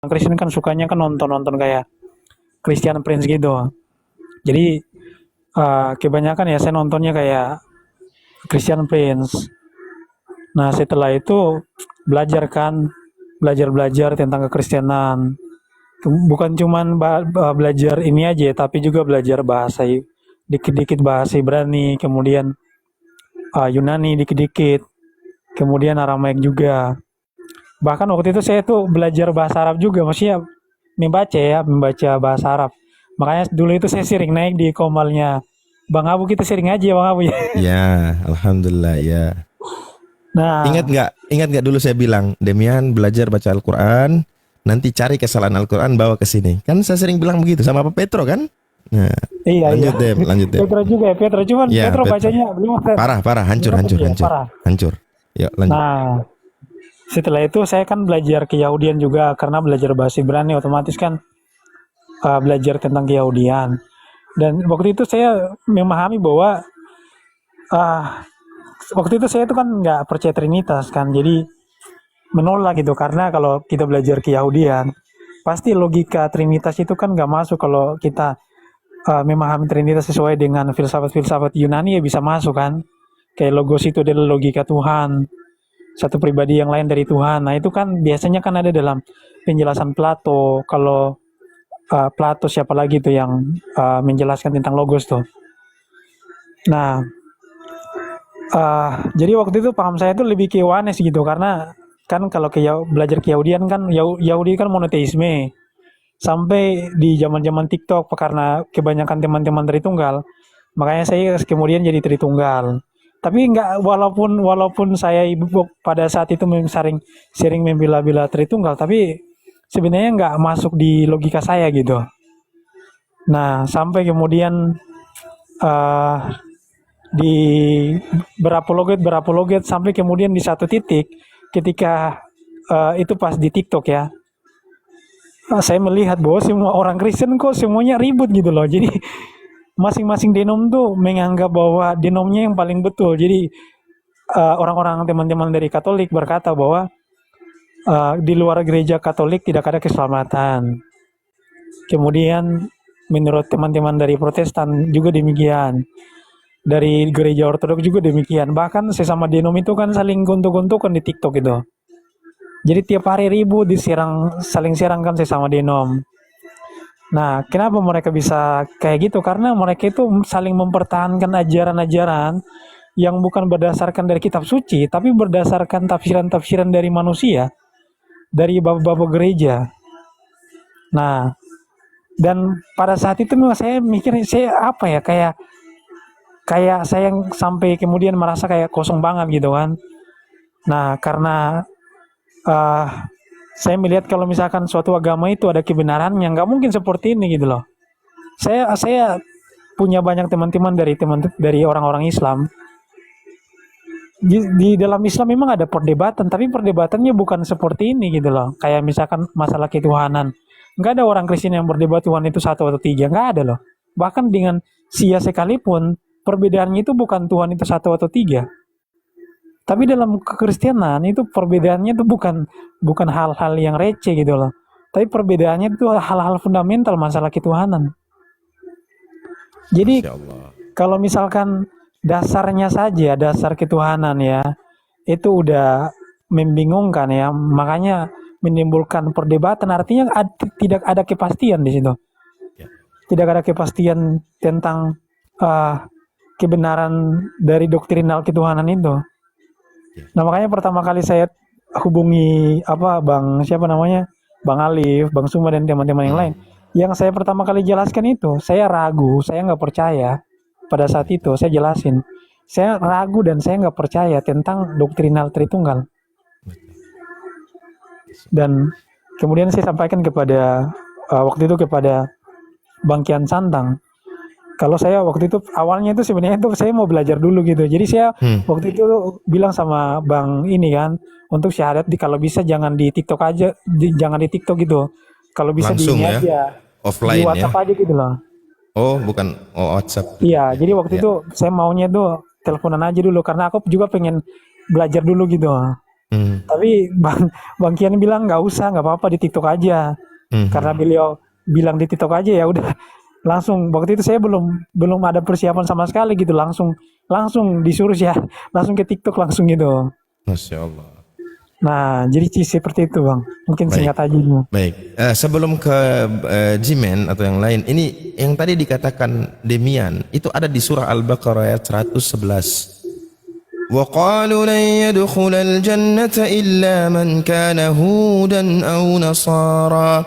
Kristen kan sukanya kan nonton-nonton kayak Christian Prince gitu. Jadi kebanyakan ya saya nontonnya kayak Christian Prince. Nah setelah itu belajar kan, belajar tentang kekristenan. Bukan cuman belajar ini aja, tapi juga belajar bahasa, dikit-dikit bahasa Ibrani, kemudian Yunani dikit-dikit, kemudian Aramaik juga. Bahkan waktu itu saya tuh belajar bahasa Arab juga, maksudnya membaca bahasa Arab. Makanya dulu itu saya sering naik di komalnya Bang Abu, kita sering ngaji ya Bang Abu ya. Ya, alhamdulillah ya. Nah, Ingat nggak dulu saya bilang, Demian belajar baca Al-Quran, nanti cari kesalahan Al-Quran bawa ke sini. Kan saya sering bilang begitu sama Pak Petro kan? Nah, iya. lanjut Dem. Petro juga ya, Petro cuman Ya, Petro Petro. bacanya belum Parah, hancur. parah. Yuk lanjut. Nah, setelah itu saya kan belajar Keyahudian juga, karena belajar bahasa Ibrani otomatis kan belajar tentang Keyahudian. Dan waktu itu saya memahami bahwa waktu itu saya itu kan nggak percaya Trinitas kan, jadi menolak gitu, karena kalau kita belajar Keyahudian pasti logika Trinitas itu kan nggak masuk. Kalau kita memahami Trinitas sesuai dengan filsafat-filsafat Yunani ya bisa masuk kan, kayak logos itu adalah logika Tuhan, satu pribadi yang lain dari Tuhan. Nah itu kan biasanya kan ada dalam penjelasan Plato. Kalau Plato siapa lagi tuh yang menjelaskan tentang logos tuh. Nah jadi waktu itu paham saya itu lebih ke Yohanes gitu, karena kan kalau belajar Yahudian kan, Yahudi kan monoteisme. Sampai di zaman-zaman TikTok, karena kebanyakan teman-teman Tritunggal, makanya saya kemudian jadi Tritunggal. Tapi enggak, walaupun saya ibu pada saat itu sering membela-bela Tritunggal, tapi sebenarnya enggak masuk di logika saya gitu. Nah, sampai kemudian di berapa loget sampai kemudian di satu titik ketika itu pas di TikTok ya, saya melihat bahwa semua orang Kristen kok semuanya ribut gitu loh. Jadi masing-masing denom tuh menganggap bahwa denomnya yang paling betul. Jadi orang-orang teman-teman dari Katolik berkata bahwa di luar gereja Katolik tidak ada keselamatan. Kemudian menurut teman-teman dari Protestan juga demikian. Dari gereja Ortodoks juga demikian. Bahkan sesama denom itu kan saling gontok-gontokan di TikTok itu. Jadi tiap hari ribut, saling serang kan sesama denom. Nah, kenapa mereka bisa kayak gitu? Karena mereka itu saling mempertahankan ajaran-ajaran yang bukan berdasarkan dari kitab suci, tapi berdasarkan tafsiran-tafsiran dari manusia, dari bapak-bapak gereja. Nah, dan pada saat itu memang saya mikir, saya apa ya, kayak saya yang sampai kemudian merasa kayak kosong banget gitu kan. Nah, karena saya melihat kalau misalkan suatu agama itu ada kebenarannya, nggak mungkin seperti ini gitu loh. Saya punya banyak teman-teman dari orang-orang Islam. Di dalam Islam memang ada perdebatan, tapi perdebatannya bukan seperti ini gitu loh. Kayak misalkan masalah ketuhanan, nggak ada orang Kristen yang berdebat Tuhan itu satu atau tiga, nggak ada loh. Bahkan dengan Sia sekalipun perbedaannya itu bukan Tuhan itu satu atau tiga. Tapi dalam kekristenan itu perbedaannya itu bukan hal-hal yang receh gitu loh. Tapi perbedaannya itu hal-hal fundamental masalah ketuhanan. Jadi kalau misalkan dasarnya saja, dasar ketuhanan ya, itu udah membingungkan ya, makanya menimbulkan perdebatan. Artinya tidak ada kepastian di situ. Tidak ada kepastian tentang kebenaran dari doktrinal ketuhanan itu. Nah makanya pertama kali saya hubungi Bang Alif, Bang Suma dan teman-teman yang lain, yang saya pertama kali jelaskan itu, saya ragu, saya nggak percaya. Pada saat itu saya jelasin, saya ragu dan saya nggak percaya tentang doktrinal Tritunggal. Dan kemudian saya sampaikan kepada waktu itu kepada Bang Kian Santang. Kalau saya waktu itu awalnya itu sebenarnya itu saya mau belajar dulu gitu. Jadi saya waktu itu bilang sama Bang ini kan, untuk syahadat kalau bisa jangan di TikTok aja, jangan di TikTok gitu. Kalau bisa langsung di ini ya, aja, offline di WhatsApp ya. aja gitu loh. Oh, bukan WhatsApp. Iya, jadi waktu itu saya maunya tuh teleponan aja dulu karena aku juga pengen belajar dulu gitu. Tapi Bang Kian bilang nggak usah, nggak apa-apa di TikTok aja. Karena beliau bilang di TikTok aja, ya udah langsung. Waktu itu saya belum ada persiapan sama sekali gitu, langsung disuruh ya, langsung ke TikTok langsung gitu. Masya Allah. Nah, jadi seperti itu Bang. Mungkin Baik. singkat aja nih. Baik, sebelum ke Jimen atau yang lain, ini yang tadi dikatakan Demian itu ada di surah Al-Baqarah ayat 111. وقالوا لن يدخل الجنة إلا من كان هودا أو نصارى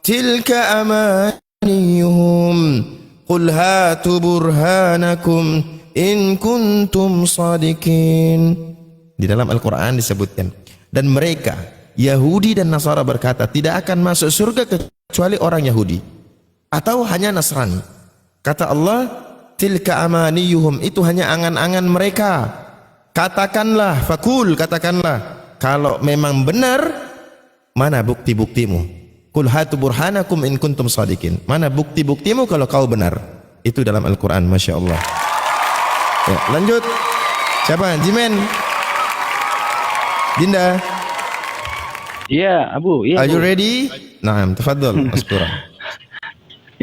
تلك أمانيهم قل هاتوا برهانكم إن كنتم صادقين. Di dalam Al-Quran disebutkan, dan mereka Yahudi dan Nasara berkata tidak akan masuk surga kecuali orang Yahudi atau hanya Nasrani. Kata Allah, tilka amaniyuhum, itu hanya angan-angan mereka. Katakanlah, fakul, katakanlah, kalau memang benar, mana bukti-buktimu? Qul hatu burhanakum in kuntum sadiqin. Mana bukti-buktimu kalau kau benar? Itu dalam Al-Quran, Masya Allah. Ya, lanjut. Siapa? Jimen? Dinda? Iya, Abu. Iya, Are you Abu. ready? Naam, tafadhol, Maskura.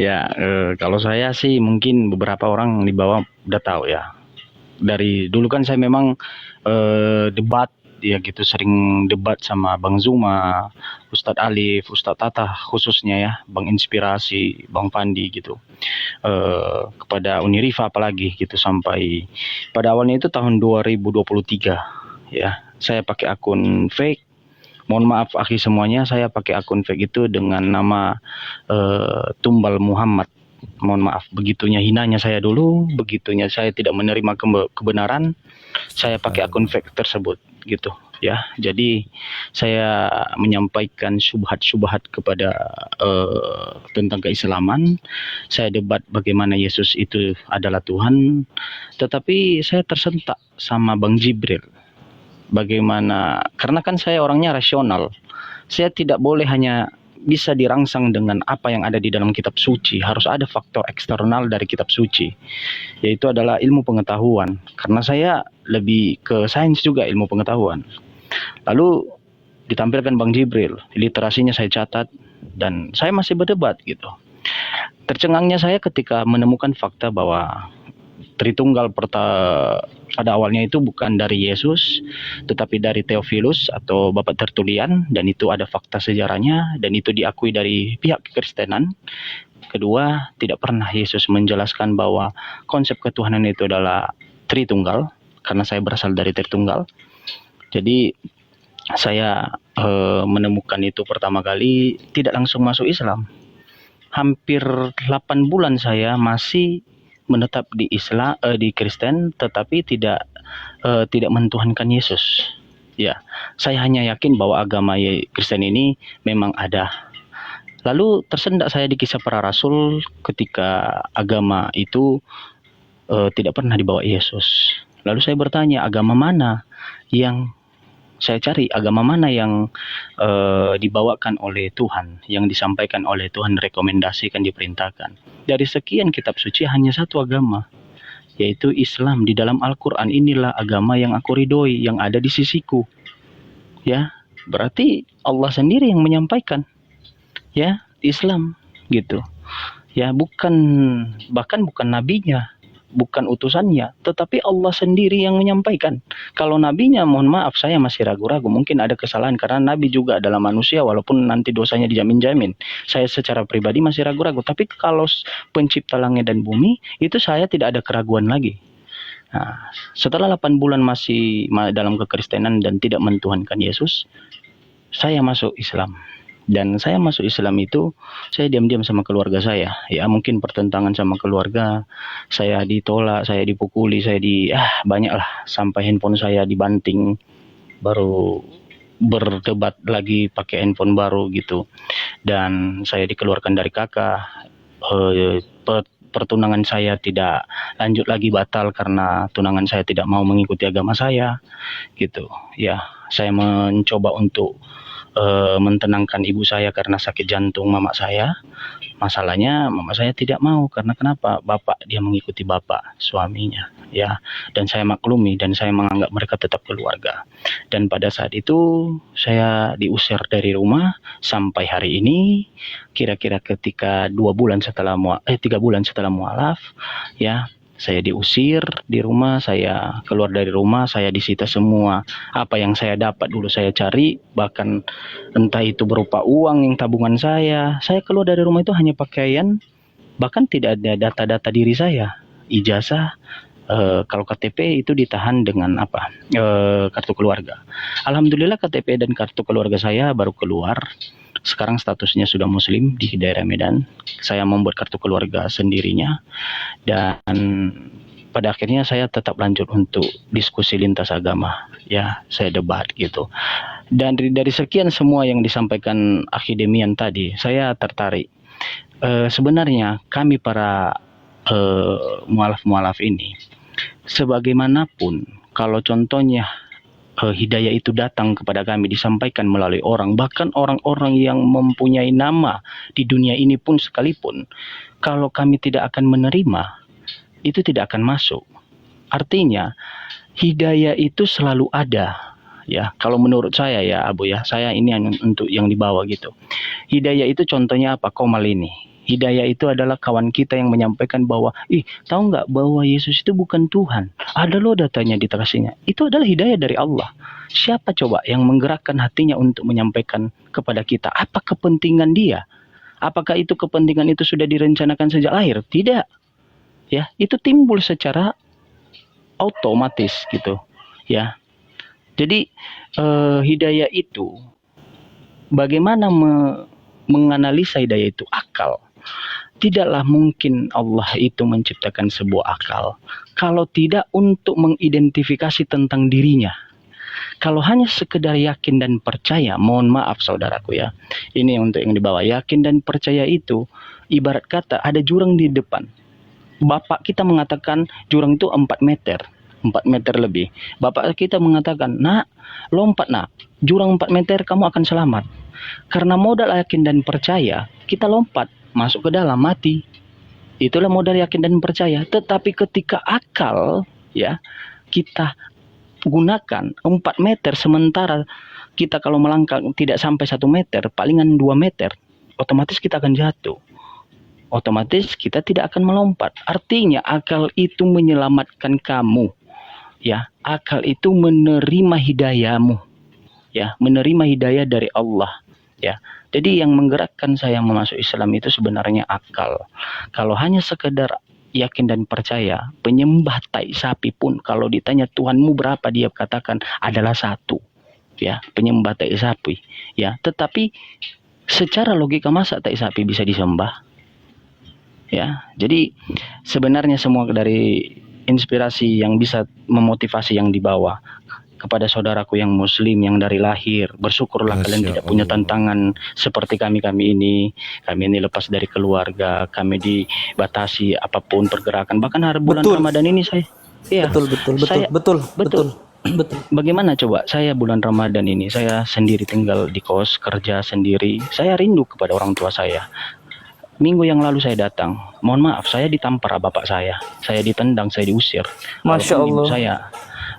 Ya, kalau saya sih mungkin beberapa orang di bawah udah tahu ya. Dari dulu kan saya memang debat ya gitu, sering debat sama Bang Zuma, Ustadz Alif, Ustadz Tata khususnya ya, Bang Inspirasi, Bang Pandi gitu. Kepada Unirifa apalagi gitu, sampai pada awalnya itu tahun 2023 ya. Saya pakai akun fake. Mohon maaf akhi semuanya, saya pakai akun fake itu dengan nama Tumbal Muhammad. Mohon maaf, begitunya hinanya saya dulu, begitunya saya tidak menerima kebenaran, saya pakai akun fake tersebut gitu ya. Jadi saya menyampaikan syubhat-syubhat kepada tentang keislaman. Saya debat bagaimana Yesus itu adalah Tuhan, tetapi saya tersentak sama Bang Jibril. Bagaimana, karena kan saya orangnya rasional, saya tidak boleh hanya bisa dirangsang dengan apa yang ada di dalam kitab suci. Harus ada faktor eksternal dari kitab suci, yaitu adalah ilmu pengetahuan, karena saya lebih ke sains juga, ilmu pengetahuan. Lalu ditampilkan Bang Jibril, literasinya saya catat, dan saya masih berdebat gitu. Tercengangnya saya ketika menemukan fakta bahwa Tritunggal pada awalnya itu bukan dari Yesus, tetapi dari Theophilus atau Bapak Tertullian, dan itu ada fakta sejarahnya, dan itu diakui dari pihak Kekristenan. Kedua, tidak pernah Yesus menjelaskan bahwa konsep ketuhanan itu adalah Tritunggal, karena saya berasal dari Tritunggal. Jadi saya menemukan itu pertama kali, tidak langsung masuk Islam. Hampir 8 bulan saya masih menetap di Islam, di Kristen, tetapi tidak mentuhankan Yesus. Ya, saya hanya yakin bahwa agama Kristen ini memang ada. Lalu tersendak saya di Kisah Para Rasul ketika agama itu tidak pernah dibawa Yesus. Lalu saya bertanya, agama mana yang saya cari, agama mana yang dibawakan oleh Tuhan, yang disampaikan oleh Tuhan, rekomendasikan, diperintahkan. Dari sekian kitab suci hanya satu agama, yaitu Islam. Di dalam Al-Quran, inilah agama yang aku ridhoi, yang ada di sisiku. Ya, berarti Allah sendiri yang menyampaikan, ya, Islam gitu. Ya, bahkan bukan nabinya, bukan utusannya, tetapi Allah sendiri yang menyampaikan. Kalau nabinya, mohon maaf, saya masih ragu-ragu, mungkin ada kesalahan, karena nabi juga adalah manusia, walaupun nanti dosanya dijamin-jamin. Saya secara pribadi masih ragu-ragu, tapi kalau pencipta langit dan bumi, itu saya tidak ada keraguan lagi. Nah, setelah 8 bulan masih dalam kekristenan dan tidak mentuhankan Yesus, saya masuk Islam. Dan saya masuk Islam itu, saya diam-diam sama keluarga saya. Ya, mungkin pertentangan sama keluarga, saya ditolak, saya dipukuli, banyak lah. Sampai handphone saya dibanting, baru berdebat lagi pakai handphone baru gitu. Dan saya dikeluarkan dari kakak. Pertunangan saya tidak lanjut lagi, batal karena tunangan saya tidak mau mengikuti agama saya gitu. Ya, saya mencoba untuk mentenangkan ibu saya karena sakit jantung mama saya. Masalahnya mama saya tidak mau, karena kenapa? Bapak dia mengikuti bapak suaminya, ya. Dan saya maklumi dan saya menganggap mereka tetap keluarga. Dan pada saat itu saya diusir dari rumah sampai hari ini, kira-kira ketika 3 bulan setelah mualaf, ya. Saya diusir di rumah, saya keluar dari rumah, saya disita semua apa yang saya dapat dulu saya cari, bahkan entah itu berupa uang yang tabungan saya. Saya keluar dari rumah itu hanya pakaian, bahkan tidak ada data-data diri saya, ijazah. Kalau KTP itu ditahan dengan kartu keluarga. Alhamdulillah KTP dan kartu keluarga saya baru keluar. Sekarang statusnya sudah muslim di daerah Medan. Saya membuat kartu keluarga sendirinya, dan pada akhirnya saya tetap lanjut untuk diskusi lintas agama, ya. Saya debat gitu. Dan dari sekian semua yang disampaikan akademian tadi, saya tertarik. Sebenarnya kami para mualaf-mualaf ini, sebagaimanapun kalau contohnya hidayah itu datang kepada kami, disampaikan melalui orang, bahkan orang-orang yang mempunyai nama di dunia ini pun sekalipun, kalau kami tidak akan menerima, itu tidak akan masuk. Artinya hidayah itu selalu ada, ya. Kalau menurut saya, ya Abu, ya, saya ini untuk yang dibawa gitu. Hidayah itu contohnya apa? Komal ini. Hidayah itu adalah kawan kita yang menyampaikan bahwa, tahu nggak bahwa Yesus itu bukan Tuhan? Ada loh datanya di kasihnya. Itu adalah hidayah dari Allah. Siapa coba yang menggerakkan hatinya untuk menyampaikan kepada kita? Apa kepentingan dia? Apakah itu kepentingan itu sudah direncanakan sejak lahir? Tidak. Ya, itu timbul secara otomatis gitu. Ya. Jadi hidayah itu, bagaimana menganalisa hidayah itu? Akal. Tidaklah mungkin Allah itu menciptakan sebuah akal kalau tidak untuk mengidentifikasi tentang dirinya. Kalau hanya sekedar yakin dan percaya, mohon maaf saudaraku, ya. Ini untuk yang dibawa. Yakin dan percaya itu ibarat kata ada jurang di depan. Bapak kita mengatakan jurang itu 4 meter. 4 meter lebih. Bapak kita mengatakan, nak, lompat nak. Jurang 4 meter kamu akan selamat. Karena modal yakin dan percaya, kita lompat. Masuk ke dalam, mati. Itulah modal yakin dan percaya. Tetapi ketika akal, ya, kita gunakan 4 meter, sementara kita kalau melangkah tidak sampai 1 meter, palingan 2 meter, otomatis kita akan jatuh. Otomatis kita tidak akan melompat. Artinya akal itu menyelamatkan kamu, ya. Akal itu menerima hidayahmu, ya, menerima hidayah dari Allah, ya. Jadi yang menggerakkan saya masuk Islam itu sebenarnya akal. Kalau hanya sekedar yakin dan percaya, penyembah tai sapi pun kalau ditanya Tuhanmu berapa, dia katakan adalah 1, ya, penyembah tai sapi, ya. Tetapi secara logika masa tai sapi bisa disembah, ya. Jadi sebenarnya semua dari inspirasi yang bisa memotivasi yang dibawa kepada saudaraku yang muslim yang dari lahir. Bersyukurlah kalian tidak punya tantangan seperti kami ini. Kami ini lepas dari keluarga, kami dibatasi apapun pergerakan. Bahkan hari bulan Ramadan ini saya, ya, betul. Bagaimana coba saya bulan Ramadan ini, saya sendiri tinggal di kos, kerja sendiri. Saya rindu kepada orang tua saya. Minggu yang lalu saya datang, mohon maaf, saya ditampar bapak saya ditendang, saya diusir. Masya Allah.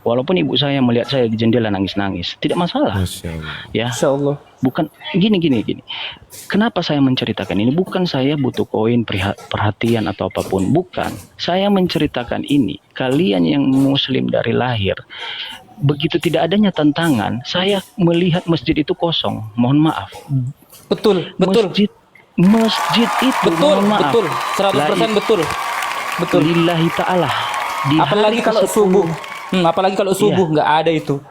Walaupun ibu saya melihat saya di jendela nangis-nangis, tidak masalah. Ya, Masya Allah. Bukan gini. Kenapa saya menceritakan ini? Bukan saya butuh koin, perhatian atau apapun. Bukan. Saya menceritakan ini. Kalian yang muslim dari lahir, begitu tidak adanya tantangan, saya melihat masjid itu kosong. Mohon maaf. Betul. Masjid itu, mohon maaf. 100% betul. Lillahi ta'ala. Apalagi kalau subuh. Apalagi kalau subuh nggak ada itu.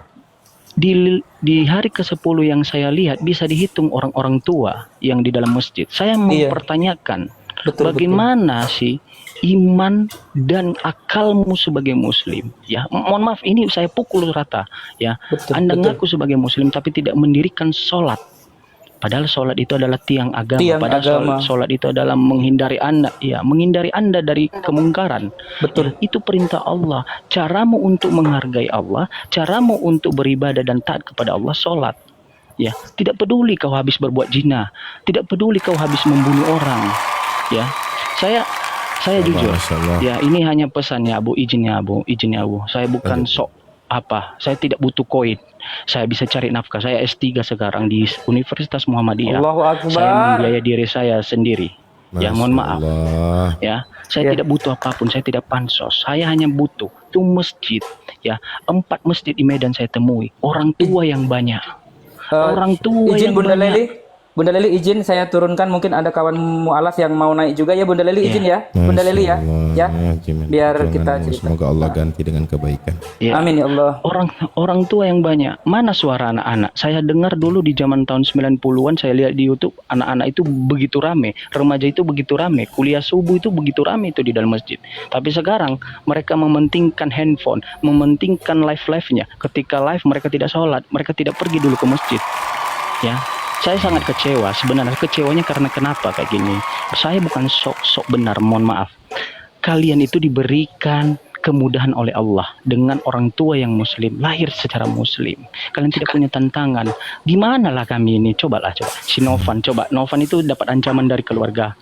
Di hari ke-10 yang saya lihat bisa dihitung orang-orang tua yang di dalam masjid. Saya mempertanyakan bagaimana sih iman dan akalmu sebagai muslim, ya. Mohon maaf, ini saya pukul rata, ya. Anda ngaku sebagai muslim tapi tidak mendirikan sholat. Padahal sholat itu adalah tiang agama. Padahal sholat itu adalah menghindari Anda dari kemungkaran. Betul. Ya, itu perintah Allah. Caramu untuk menghargai Allah, caramu untuk beribadah dan taat kepada Allah, sholat. Ya, tidak peduli kau habis berbuat zina, tidak peduli kau habis membunuh orang. Ya, saya jujur. Masya Allah. Ya, ini hanya pesan ya Abu, izin ya Abu. Saya bukan sok apa, saya tidak butuh koin. Saya bisa cari nafkah. Saya S3 sekarang di Universitas Muhammadiyah. Allahu Akbar. Saya membiayai diri saya sendiri. Ya, mohon maaf. Allah. Ya, saya tidak butuh apapun, saya tidak pansos. Saya hanya butuh tuh masjid. Ya, 4 masjid di Medan saya temui. Orang tua yang banyak. Orang tua Izin yang Bunda banyak. Leli. Bunda Leli izin saya turunkan, mungkin ada kawan mualaf yang mau naik juga ya Bunda Leli, izin ya. Bunda Leli ya. Ya. Biar kita cerita. Semoga Allah ganti dengan kebaikan. Ya. Amin ya Allah. Orang tua yang banyak. Mana suara anak-anak? Saya dengar dulu di zaman tahun 90-an, saya lihat di YouTube, anak-anak itu begitu rame, remaja itu begitu rame, kuliah subuh itu begitu rame itu di dalam masjid. Tapi sekarang mereka mementingkan handphone, mementingkan live-nya. Ketika live mereka tidak sholat, mereka tidak pergi dulu ke masjid. Ya. Saya sangat kecewa. Sebenarnya kecewanya karena kenapa kayak gini? Saya bukan sok benar, mohon maaf. Kalian itu diberikan kemudahan oleh Allah dengan orang tua yang muslim, lahir secara muslim. Kalian tidak punya tantangan. Gimana lah kami ini? Cobalah. Si Novan itu dapat ancaman dari keluarga.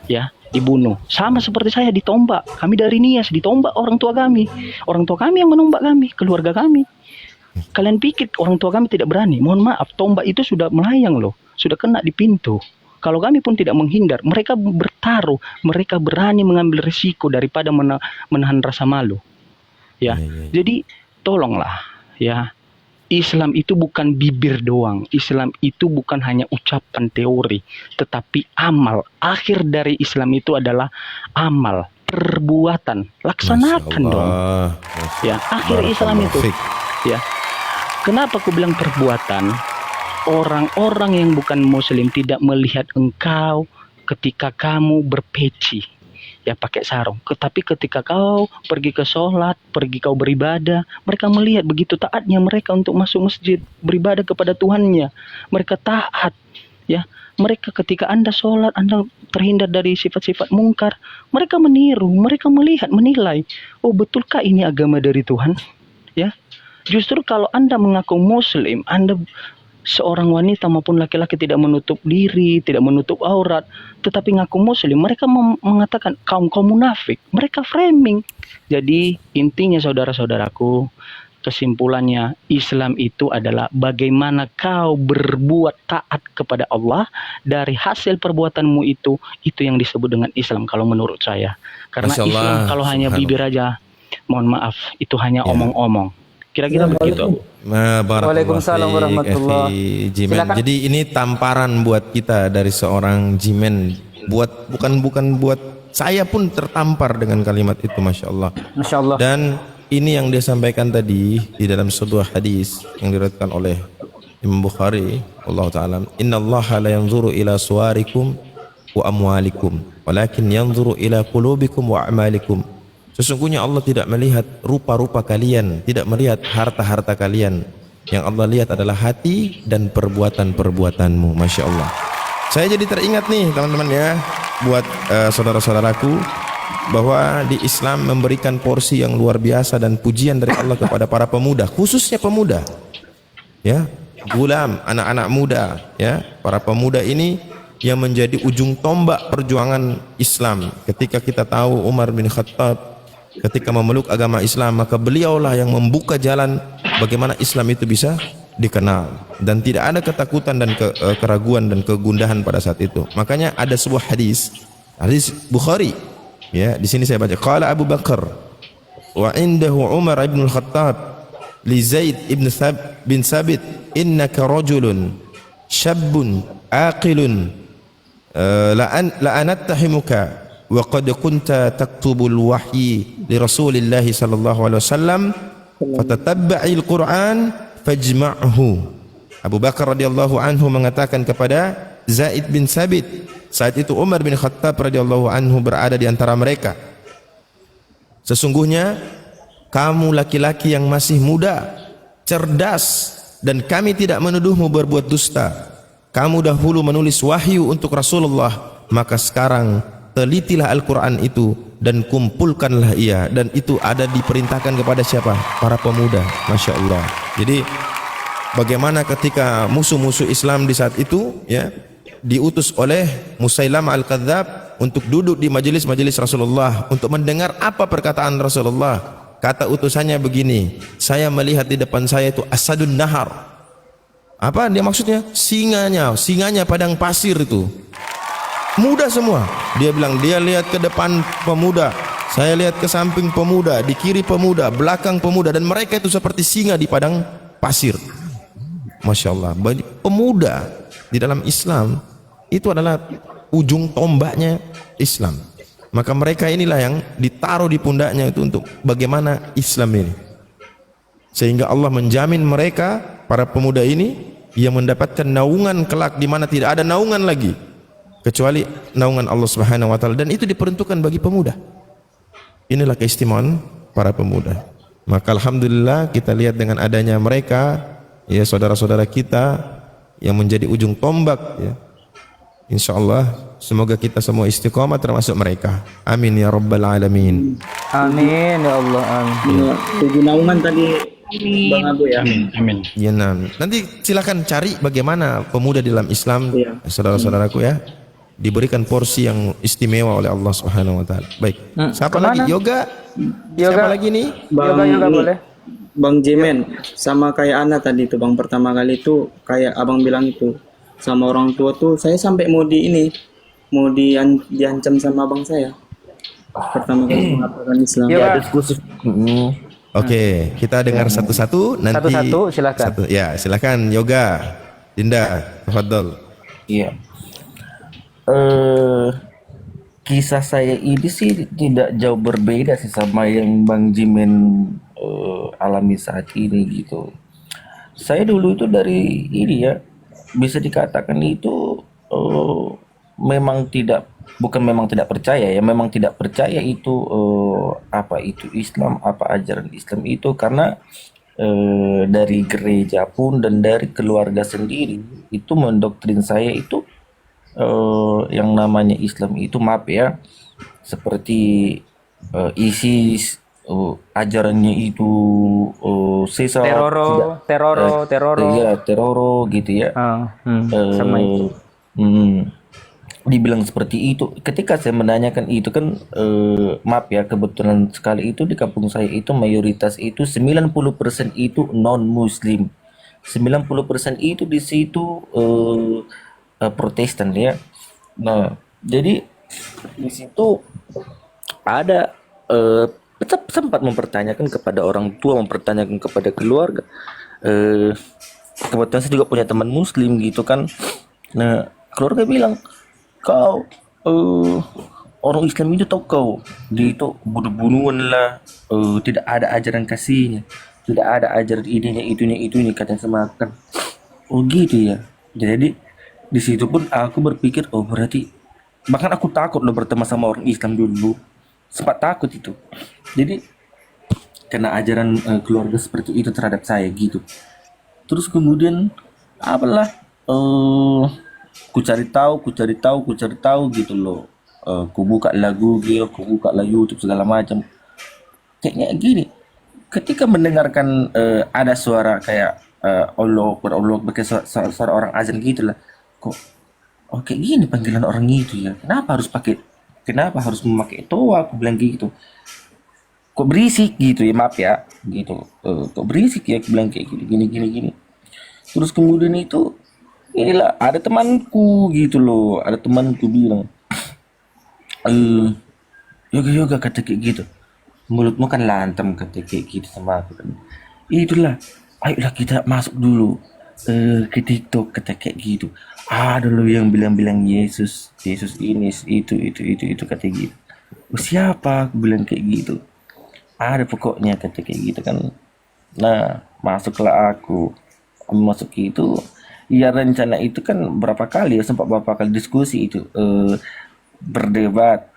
Ya, dibunuh. Sama seperti saya ditombak. Kami dari Nias ditombak orang tua kami. Orang tua kami yang menombak kami, keluarga kami. Kalian pikir orang tua kami tidak berani? Mohon maaf, tombak itu sudah melayang loh, sudah kena di pintu. Kalau kami pun tidak menghindar, mereka bertaruh, mereka berani mengambil risiko daripada menahan rasa malu. Ya, jadi tolonglah, ya. Islam itu bukan bibir doang. Islam itu bukan hanya ucapan teori, tetapi amal. Akhir dari Islam itu adalah amal, perbuatan. Laksanakan dong. Ya, akhir Islam itu. Ya. Kenapa aku bilang perbuatan? Orang-orang yang bukan muslim tidak melihat engkau ketika kamu berpeci, ya pakai sarung. Tapi ketika kau pergi ke sholat, pergi kau beribadah, mereka melihat begitu taatnya mereka untuk masuk masjid, beribadah kepada Tuhannya. Mereka taat, ya. Mereka ketika Anda sholat, Anda terhindar dari sifat-sifat mungkar, mereka meniru, mereka melihat, menilai, oh betulkah ini agama dari Tuhan? Ya. Justru kalau Anda mengaku muslim, Anda seorang wanita maupun laki-laki tidak menutup diri, tidak menutup aurat, tetapi ngaku muslim, mereka mengatakan kaum munafik, mereka framing. Jadi intinya saudara-saudaraku, kesimpulannya Islam itu adalah bagaimana kau berbuat taat kepada Allah, dari hasil perbuatanmu itu yang disebut dengan Islam kalau menurut saya. Karena Islam kalau hanya bibir aja, mohon maaf, itu hanya omong-omong. Kira-kira begitu, Abu. Waalaikumsalam warahmatullahi. Jimen. Jadi ini tamparan buat kita dari seorang Jimen. Bukan buat saya pun tertampar dengan kalimat itu, masya Allah. Masya Allah. Dan ini yang dia sampaikan tadi di dalam sebuah hadis yang diriwayatkan oleh Imam Bukhari, Allah Taala. Inna Allah la yanzuru ila suwarikum wa amwalikum, walakin yanzuru ila qulubikum wa a'malikum. Sesungguhnya Allah tidak melihat rupa-rupa kalian, tidak melihat harta-harta kalian. Yang Allah lihat adalah hati dan perbuatan-perbuatanmu. Masya Allah. Saya jadi teringat nih teman-teman ya, buat saudara-saudaraku, bahwa di Islam memberikan porsi yang luar biasa dan pujian dari Allah kepada para pemuda, khususnya pemuda. Ya, gulam, anak-anak muda, ya, para pemuda ini yang menjadi ujung tombak perjuangan Islam. Ketika kita tahu Umar bin Khattab ketika memeluk agama Islam, maka beliaulah yang membuka jalan bagaimana Islam itu bisa dikenal, dan tidak ada ketakutan dan keraguan dan kegundahan pada saat itu. Makanya ada sebuah hadis Bukhari, ya, di sini saya baca, qala Abu Bakar wa indahu Umar ibn al-Khattab li Zaid bin Sabit, innaka rajulun syabbun aqilun la anattahimuka wa qad kunta taktubul wahyi li Rasulillah sallallahu alaihi wasallam fatatabba'il Qur'an fajma'hu. Abu Bakar radhiyallahu anhu mengatakan kepada Zaid bin Sabit, saat itu Umar bin Khattab radhiyallahu anhu berada di antara mereka, sesungguhnya kamu laki-laki yang masih muda, cerdas, dan kami tidak menuduhmu berbuat dusta. Kamu dahulu menulis wahyu untuk Rasulullah, maka sekarang telitilah Al-Quran itu dan kumpulkanlah ia. Dan itu ada diperintahkan kepada siapa? Para pemuda. Masya Allah. Jadi bagaimana ketika musuh-musuh Islam di saat itu ya diutus oleh Musailamah al-Kadzdzab untuk duduk di majelis-majelis Rasulullah untuk mendengar apa perkataan Rasulullah. Kata utusannya begini, saya melihat di depan saya itu asadun nahar. Apa dia maksudnya? Singanya padang pasir itu. Muda semua. Dia bilang dia lihat ke depan pemuda, saya lihat ke samping pemuda, di kiri pemuda, belakang pemuda, dan mereka itu seperti singa di padang pasir. Masya Allah. Pemuda di dalam Islam itu adalah ujung tombaknya Islam. Maka mereka inilah yang ditaruh di pundaknya itu untuk bagaimana Islam ini, sehingga Allah menjamin mereka, para pemuda ini, yang mendapatkan naungan kelak di mana tidak ada naungan lagi kecuali naungan Allah Subhanahu wa taala, dan itu diperuntukkan bagi pemuda. Inilah keistimewaan para pemuda. Maka alhamdulillah kita lihat dengan adanya mereka, ya saudara-saudara kita yang menjadi ujung tombak, ya. Insyaallah semoga kita semua istiqomah termasuk mereka. Amin ya rabbal alamin. Amin ya Allah. Amin. Tujuh naungan tadi Bang Abu ya. Amin. Amin. Ya, nanti silakan cari bagaimana pemuda di dalam Islam, Iya. saudara-saudaraku ya, diberikan porsi yang istimewa oleh Allah Subhanahu wa taala. Baik. Siapa Kemana? lagi? Yoga. Yoga. Siapa lagi nih? Yoga ini, boleh. Bang Jemen sama kayak Ana tadi tuh Bang, pertama kali itu kayak Abang bilang itu sama orang tua tuh, saya sampai mau diancam sama abang saya pertama kali mengatakan Islam. Yoga. Oke, kita dengar satu-satu nanti. Satu-satu, silakan. Ya, silakan Yoga. Dinda, tafadhol. Iya. Kisah saya ini sih tidak jauh berbeda sih sama yang Bang Jimen alami saat ini gitu. Saya dulu itu dari ini ya, bisa dikatakan itu memang tidak percaya ya, memang tidak percaya itu apa itu Islam, apa ajaran Islam itu, karena dari gereja pun dan dari keluarga sendiri itu mendoktrin saya itu yang namanya Islam itu, maaf ya, seperti ISIS, ajarannya itu sesat, iya teroro gitu ya. Sama itu. Dibilang seperti itu. Ketika saya menanyakan itu kan, maaf ya, kebetulan sekali itu di kampung saya itu mayoritas itu 90% itu non muslim, 90% itu di situ Protestan ya. Nah jadi di situ ada sempat mempertanyakan kepada orang tua, mempertanyakan kepada keluarga. Kebetulan saya juga punya teman muslim gitu kan. Nah keluarga bilang, kau orang Islam itu tahu kau, dia itu bunuh-bunuhan lah, tidak ada ajaran kasihnya, tidak ada ajaran itunya katanya semakan. Oh gitu ya. Jadi di situ pun aku berpikir, oh berarti, bahkan aku takut loh berteman sama orang Islam dulu, sempat takut itu. Jadi karena ajaran keluarga seperti itu terhadap saya gitu. Terus kemudian apalah, ku cari tahu gitu loh. Ku buka lah Google, ku buka lah YouTube segala macam. Kayaknya gini, ketika mendengarkan ada suara kayak Allah pakai suara orang azan gitu lah. Kok kayak gini panggilan orang itu ya? Kenapa harus memakai toa? Aku bilang gitu. Kok berisik gitu ya, maaf ya gitu. Kok berisik ya, aku bilang kayak gini. Terus kemudian itu inilah ada temanku gitu loh, ada temanku bilang, yoga kata kayak gitu, mulutmu kan lantem kata kayak gitu sama aku kan. Itulah, ayolah kita masuk dulu ke TikTok kata kayak gitu. Ada loh yang bilang Yesus ini itu kata gitu. Oh, siapa? Aku bilang kayak gitu. Ada pokoknya kata kayak gitu kan. Nah masuklah aku masuk itu. Ya rencana itu kan sempat berapa kali diskusi itu, berdebat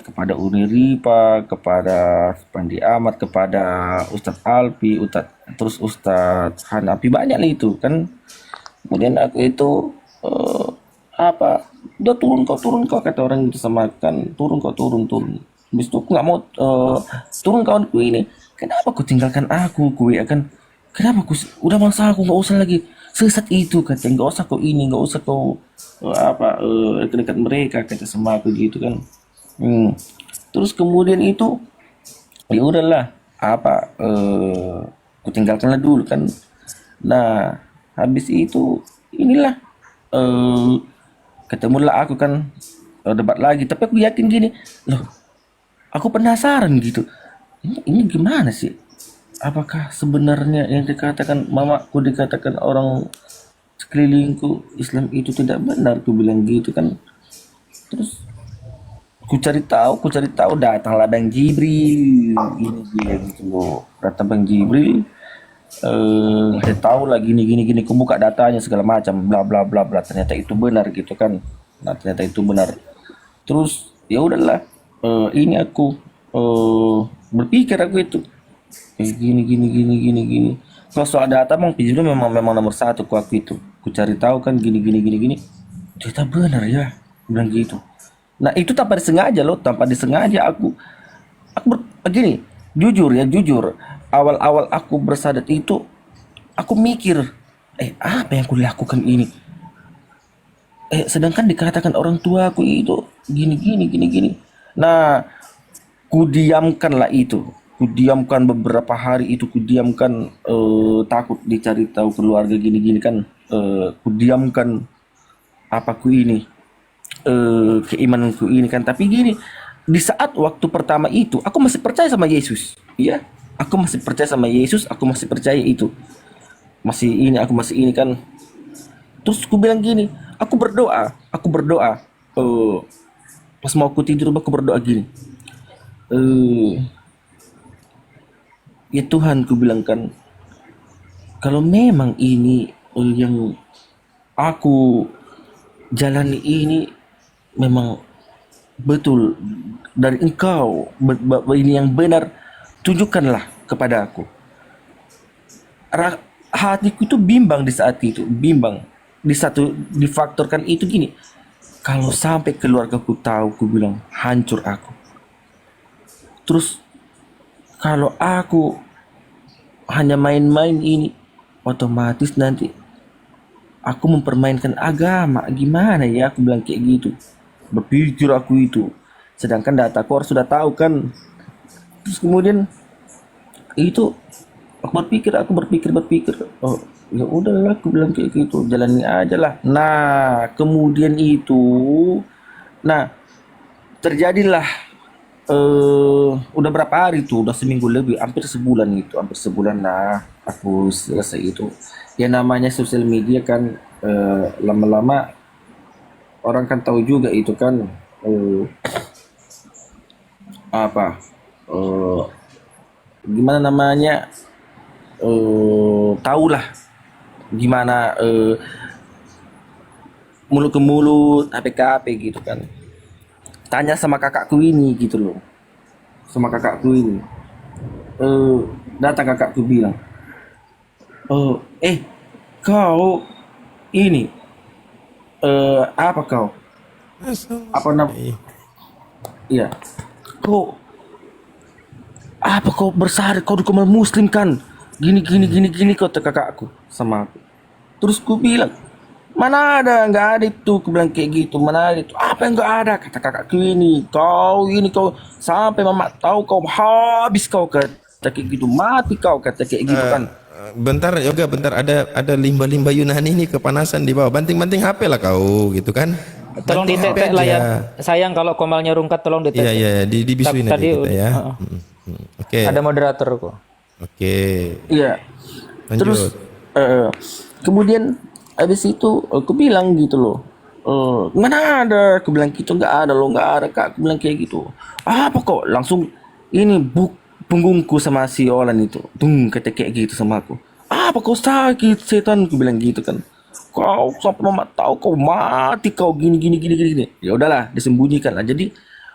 kepada Uniripa, kepada Pandi Ahmad, kepada Ustadz Alpi, terus Ustadz Hanafi, banyak lah itu kan. Kemudian aku itu udah turun kau kata orang itu sama kan, turun. Habis itu aku nggak mau turun kawanku ini, kenapa kau tinggalkan aku, kue akan kenapa udah mangsa aku nggak usah lagi sesat itu, kata, nggak usah kau ini, nggak usah kau dekat mereka, kata sama aku gitu kan. Terus kemudian itu ya udahlah, aku tinggalkanlah dulu kan. Nah habis itu inilah ketemulah aku kan, debat lagi, tapi aku yakin gini loh, aku penasaran gitu, ini gimana sih, apakah sebenarnya yang dikatakan mamaku, dikatakan orang sekelilingku Islam itu tidak benar, aku bilang gitu kan. Terus ku cari tahu, datanglah Bang Jibril, ini dia gitu loh, datang Bang Jibril, saya tahu lah gini, ku buka datanya segala macam, bla bla bla bla, ternyata itu benar gitu kan. Nah ternyata itu benar. Terus ya udahlah, ini aku berpikir aku itu, gini. Kalau soal data Bang Jibril memang nomor satu ku aku itu. Ku cari tahu kan gini. Ternyata benar ya, bilang gitu. Nah itu tanpa disengaja loh, aku begini, jujur, awal aku bersadat itu, aku mikir, apa yang aku lakukan ini? Sedangkan dikatakan orang tua aku itu gini. Nah, kudiamkanlah itu, kudiamkan beberapa hari itu, takut dicari tahu keluarga gini kan, kudiamkan apaku ini, keimananku ini kan. Tapi gini, di saat waktu pertama itu aku masih percaya sama Yesus, iya, aku masih percaya sama Yesus, aku masih percaya itu, aku masih ini kan. Terus aku bilang gini, aku berdoa, pas mau aku tidur aku berdoa gini, ya Tuhan, aku bilang kan, kalau memang ini yang aku jalani ini memang betul dari Engkau, ini yang benar, tunjukkanlah kepada aku. Hatiku itu bimbang di saat itu, difaktorkan itu gini, kalau sampai keluargaku tahu, aku bilang hancur aku. Terus kalau aku hanya main-main ini, otomatis nanti aku mempermainkan agama, gimana ya, aku bilang kayak gitu. Berpikir aku itu, sedangkan dataku harus sudah tahu kan. Terus kemudian itu aku berpikir, oh ya udahlah, aku bilang kayak gitu, jalani aja lah. Nah kemudian itu, terjadilah, udah berapa hari tuh, udah seminggu lebih, hampir sebulan. Nah aku selesai itu. Ya namanya sosial media kan, lama-lama orang kan tahu juga itu kan, gimana namanya, tahulah gimana, mulut ke mulut, HP ke HP gitu kan. Tanya sama kakakku ini gitu loh, datang kakakku bilang, kau ini, apa kau, apa iya, kau bersyarat kau dokumen muslim kan, gini kata kakakku sama aku. Terus ku bilang, mana ada, nggak ada itu, aku bilang kayak gitu, mana ada itu, apa yang nggak ada, kata kakakku ini, kau sampai mama tahu kau habis, kau kata kayak gitu, mati kau, kata kayak gitu kan. Bentar Yoga, bentar, ada limbah-limbah Yunani ini kepanasan di bawah, banting-banting HP lah kau gitu kan. Tolong Banting ditetek HP lah ya. aja. Sayang kalau komalnya rungkat, tolong ditetek. Iya, dibisuin aja Tadi kita ya. Oke. ada moderator kok. Oke. Iya. Lanjut. Terus kemudian habis itu aku bilang gitu loh, mana ada, aku bilang gitu, nggak ada loh, nggak ada kak, aku bilang kayak gitu. Apa kok langsung ini punggungku sama si Olan itu, kata kayak gitu sama aku. Apa kau sakit setan, aku bilang gitu kan. Kau sampai mama tahu kau mati, kau gini. Ya udahlah, disembunyikan lah. Jadi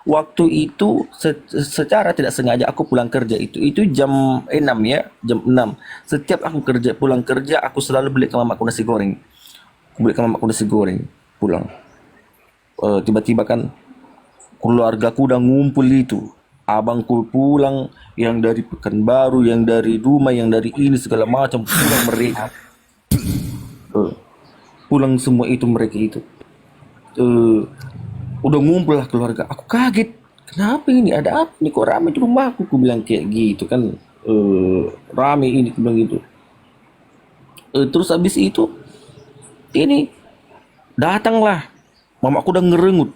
waktu itu secara tidak sengaja aku pulang kerja itu jam 6 ya, jam 6. Setiap aku pulang kerja, aku selalu beli ke mamaku nasi goreng. Aku beli ke mamaku nasi goreng pulang. Tiba-tiba kan keluargaku udah ngumpul itu. abangku pulang, yang dari Pekanbaru, yang dari rumah, yang dari ini segala macam pulang mereka. Pulang semua itu mereka itu. Udah ngumpul lah keluarga. Aku kaget. Kenapa ini? Ada apa nih kok ramai di rumahku? Aku bilang kayak gitu kan. Rame ini, aku bilang gitu. Terus habis itu ini datanglah mamaku udah ngerengut.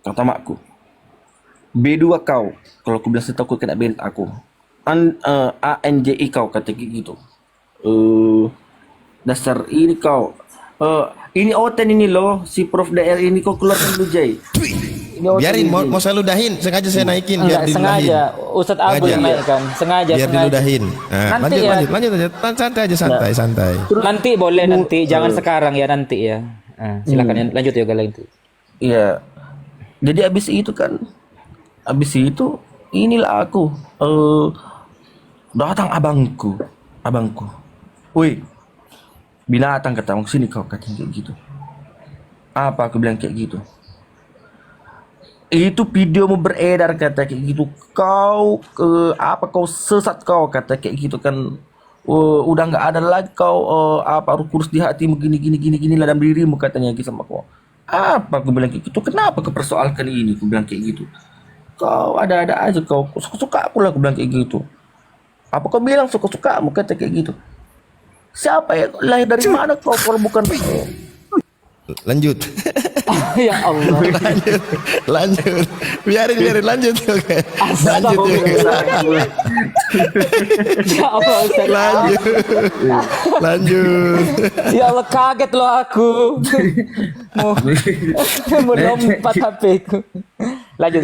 Kata makku, B2 kau. Kalau aku bilang setahu kena bent aku. ANJI kau, kata gitu. Dasar ini kau. Ini Oten ini loh, si Prof DR ini kau keluarkan dulu Jay. Ini Oten Biarin, ini, mau, Jay. mau saya ludahin, sengaja saya naikin biar Enggak, diludahin. sengaja. Ustadz Abu yang naikkan. Sengaja, Biar sengaja. diludahin. Nah, Nanti lanjut, ya. lanjut aja. Santai aja, santai. Nanti boleh nanti, jangan sekarang ya nanti ya. Silakan ya, lanjut ya Galang itu. Iya. Jadi abis itu kan, abis itu inilah aku datang abangku. Woi, binatang kata abang, sini kau, kata kayak gitu. Apa aku bilang kayak gitu? Itu videomu beredar kata kayak gitu. Kau kau sesat kau, kata kayak gitu kan. Udah nggak ada lagi kau kurus di hatimu gini dalam dirimu, katanya gitu sama kau. Apa aku bilang kayak gitu? Kenapa kau persoalkan ini? Aku bilang kayak gitu. Kau ada-ada aja kau. Suka-suka aku lah, aku bilang kayak gitu. Apa kau bilang suka-sukamu, kata kayak gitu. Siapa ya? Lahir dari mana kau kalau bukan Lanjut. Ya Allah. lanjut. Biarin lanjut. Oke. Lanjut. Ya Allah, Ustadz. Lanjut. Ya Allah, kaget loh aku. Mau lompat HP ku. Lanjut.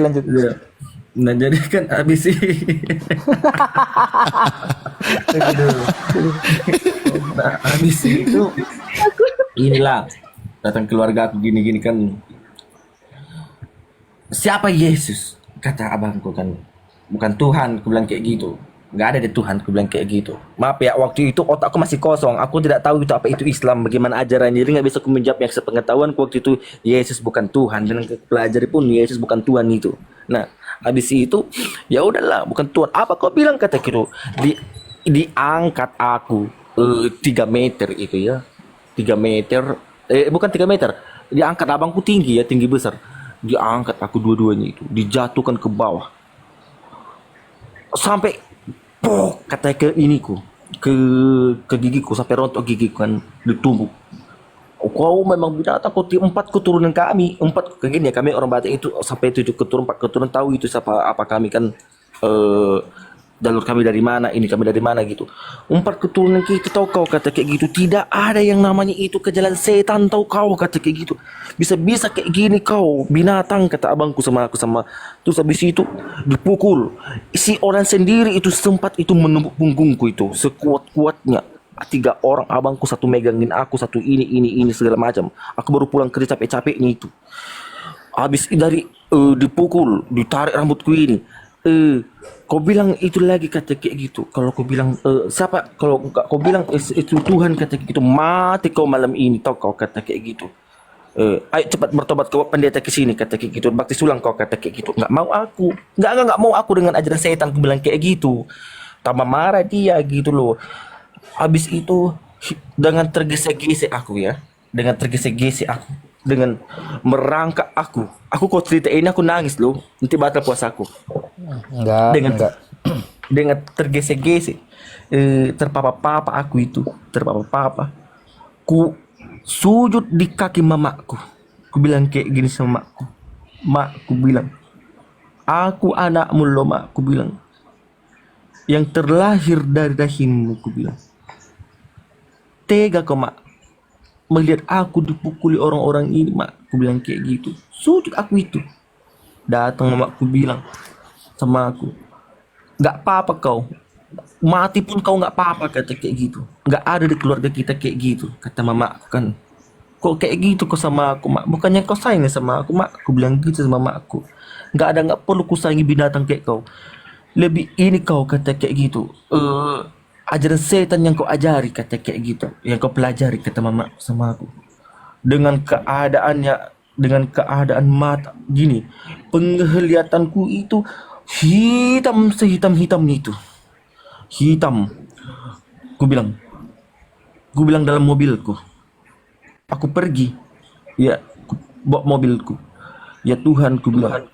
Nah jadi kan abis ini nah abis itu inilah datang keluarga aku gini kan, siapa Yesus, kata abangku kan, bukan Tuhan, aku bilang kayak gitu. Nggak ada deh Tuhan, aku bilang kayak gitu. Maaf ya, waktu itu otakku masih kosong, aku tidak tahu itu apa itu Islam, bagaimana ajarannya, jadi nggak bisa aku menjawab yang sepengetahuan waktu itu Yesus bukan Tuhan, dan pelajari pun Yesus bukan Tuhan itu. Nah habis itu ya udahlah, bukan Tuhan. Apa kau bilang, kata gitu. Diangkat aku 3 meter itu ya, 3 meter, bukan 3 meter, diangkat abangku tinggi ya, tinggi besar, diangkat aku dua-duanya itu, dijatuhkan ke bawah sampai kata ke iniku, ke gigiku, sampai rontok gigiku kan, ditumbuk. Kau memang binatang, kau 4 keturunan kami, 4 kayak gini ya, kami orang Batak itu sampai 7 keturunan, 4 keturunan, tahu itu siapa apa kami kan, jalur kami dari mana, ini kami dari mana gitu. 4 keturunan kita, tahu kau, kata kayak gitu. Tidak ada yang namanya itu ke jalan setan, tahu kau, kata kayak gitu. Bisa-bisa kayak gini kau, binatang, kata abangku sama aku sama. Terus habis itu dipukul. Si orang sendiri itu sempat itu menumbuk punggungku itu sekuat-kuatnya. 3 orang abangku, satu megangin aku, satu ini segala macam. Aku baru pulang kerja capek-capeknya itu. Habis dari dipukul, ditarik rambutku ini. Kau bilang itu lagi, kata kayak gitu. Kalau kau bilang siapa? Kalau kau bilang itu Tuhan, kata kayak gitu. Mati kau malam ini, tau kau, kata kayak gitu. Ayo cepat bertobat kau pendeta ke sini, kata kayak gitu. Bakti sulang kau, kata kayak gitu. Nggak mau aku. Nggak mau aku dengan ajaran setan, aku bilang kayak gitu. Tambah marah dia gitu loh. Habis itu dengan tergesa-gesa aku ya, dengan merangkak aku kok cerita ini aku nangis loh, nanti batal puasaku. Enggak. Dengan tergesa-gesa terpapa-papa aku itu, ku sujud di kaki mamaku. Ku bilang kayak gini sama makku. Mak, ku bilang, aku anakmu loh, mak, ku bilang, yang terlahir dari rahimmu, ku bilang. Tega kau, mak, melihat aku dipukuli orang-orang ini, mak, ku bilang kayak gitu. Sujud aku itu. Datang mamaku bilang sama aku, nggak apa-apa kau, mati pun kau nggak apa-apa, kata kayak gitu. Nggak ada di keluarga kita kayak gitu, kata mamaku kan. Kok kayak gitu kau sama aku, mak? Bukannya kau sayang sama aku, mak? Aku bilang gitu sama mamaku. Nggak perlu ku sayangi binatang kayak kau. Lebih ini kau, kata kayak gitu. Ajaran setan yang kau ajari, kata kayak gitu, yang kau pelajari, kata mama sama aku. Dengan keadaannya dengan keadaan mata gini, penglihatanku itu hitam sehitam-hitam itu, hitam. Ku bilang dalam mobilku, aku pergi, ya, bawa mobilku. Ya Tuhan, ku bilang,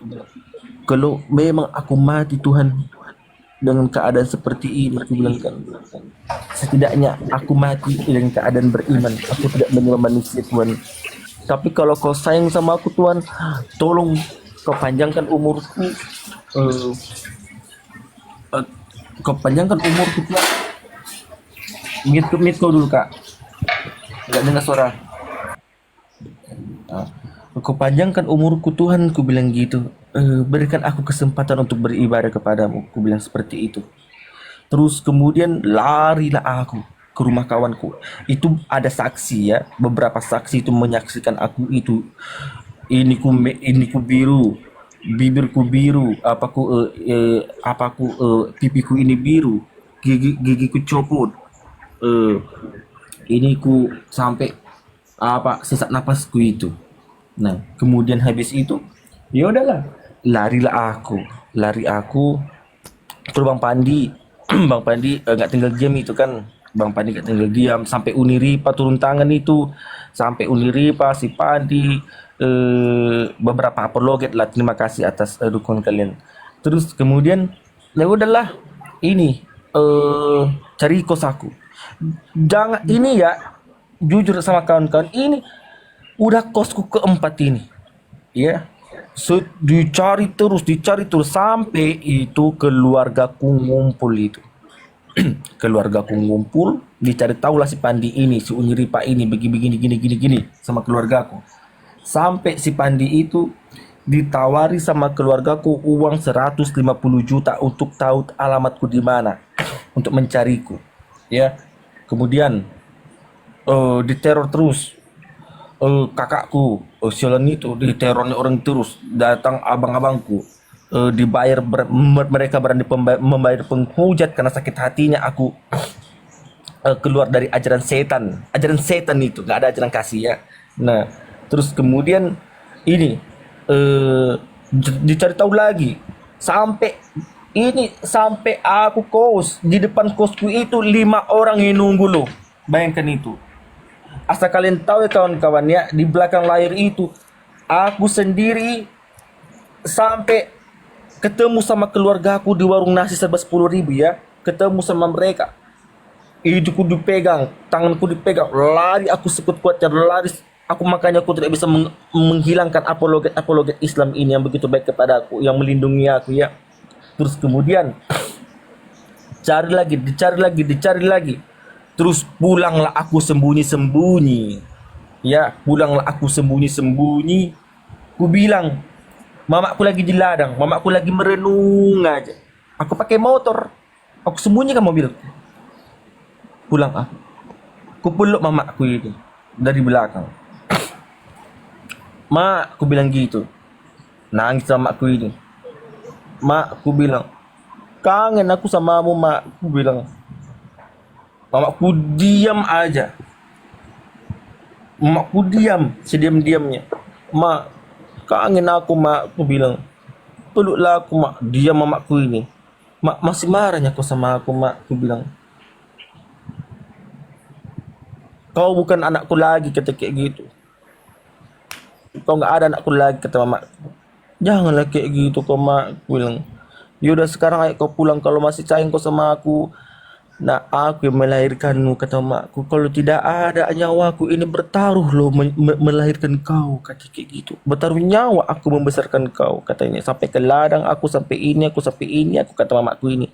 kalau memang aku mati Tuhan dengan keadaan seperti ini, aku bilang kan, setidaknya aku mati dengan keadaan beriman. Aku tidak menyembah manusia Tuhan. Tapi kalau kau sayang sama aku Tuhan, tolong kau panjangkan umurku. eh, Kau panjangkan umurku Tuhan. Mute kau dulu kak. Nggak dengar suara. Ah, Kau panjangkan umurku Tuhan, ku bilang gitu. Berikan aku kesempatan untuk beribadah kepadamu, ku bilang seperti itu. Terus kemudian larilah aku ke rumah kawanku. Itu ada saksi ya, beberapa saksi itu menyaksikan aku itu. Ini ku biru, bibirku biru, pipiku ini biru, gigiku copot. Ini ku sampai sesak napasku itu. Nah, kemudian habis itu, ya udahlah, lari aku ke Bang Pandi. Bang Pandi nggak tinggal diam itu kan. Bang Pandi nggak tinggal diam sampai Uniripa turun tangan itu, sampai Uniripa si Pandi, beberapa apologet lah, terima kasih atas dukungan kalian. Terus kemudian ya udahlah, ini cari kos aku. Jangan ini ya, jujur sama kawan-kawan, ini udah kosku keempat ini, ya. Dicari terus sampai itu keluargaku ngumpul itu. Keluargaku ngumpul, dicari tahulah si Pandi ini, si Unyiripa ini begini sama keluargaku. Sampai si Pandi itu ditawari sama keluargaku uang 150 juta untuk tahu alamatku di mana, untuk mencariku, ya. Kemudian diteror terus. Kakakku Siolan itu diteror orang terus, datang abang-abangku, mereka berani membayar penghujat karena sakit hatinya aku keluar dari ajaran setan itu, nggak ada ajaran kasih ya. Nah, terus kemudian ini dicari tahu lagi sampai aku kos di depan kosku itu 5 orang yang nunggu loh, bayangkan itu. Asal kalian tahu ya kawan-kawan ya, di belakang layar itu aku sendiri sampai ketemu sama keluarga aku di warung nasi serba 10.000 ya. Ketemu sama mereka. Hidupku dipegang, tanganku dipegang, lari aku sekuat kuatnya lari. Makanya aku tidak bisa menghilangkan apologet Islam ini yang begitu baik kepada aku, yang melindungi aku ya. Terus kemudian dicari lagi. Terus pulanglah aku sembunyi-sembunyi. Ya, pulanglah aku sembunyi-sembunyi. Ku bilang, mamaku lagi di ladang, mamaku lagi merenung aja. Aku pakai motor, aku sembunyikan mobilku. Pulang aku. Ku peluk mamaku itu dari belakang. Mak, aku bilang gitu. Nangis sama aku ini. Mak, aku bilang, kangen aku samamu, mak. Aku bilang. Mamaku diam aja. Mamaku diam, sediam-diamnya. Mak, kangen aku, mak. Aku bilang, peluklah aku, mak. Diam mamaku ini. Mak, masih marahnya kau sama aku, mak. Aku bilang, kau bukan anakku lagi, kata kayak gitu. Kau nggak ada anakku lagi, kata mama. Janganlah kayak gitu kau, mak. Aku bilang, yaudah sekarang ayo kau pulang kalau masih sayang kau sama aku. Nah, aku yang melahirkanmu, kata makku. Kalau tidak ada nyawaku ini bertaruh loh melahirkan kau, kata kayak gitu. Bertaruh nyawa aku membesarkan kau, katanya. Sampai ke ladang aku sampai ini, aku kata mamaku ini.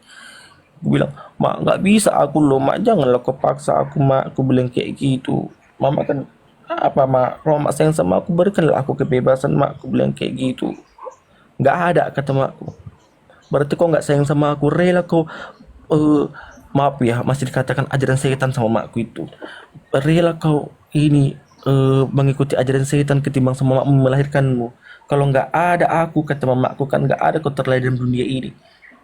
Aku bilang, mak nggak bisa aku loh, mak janganlah kau paksa aku, mak. Aku bilang kayak gitu. Mama kan apa, mak? Kalau mak sayang sama aku, berikanlah aku kebebasan, mak. Aku bilang kayak gitu. Nggak ada, kata makku. Berarti kau nggak sayang sama aku, rela kau maaf ya, masih dikatakan ajaran setan sama makku itu. Rela kau ini mengikuti ajaran setan ketimbang sama makmu melahirkanmu. Kalau nggak ada aku, kata mamaku, kan nggak ada kau terlahir dalam dunia ini.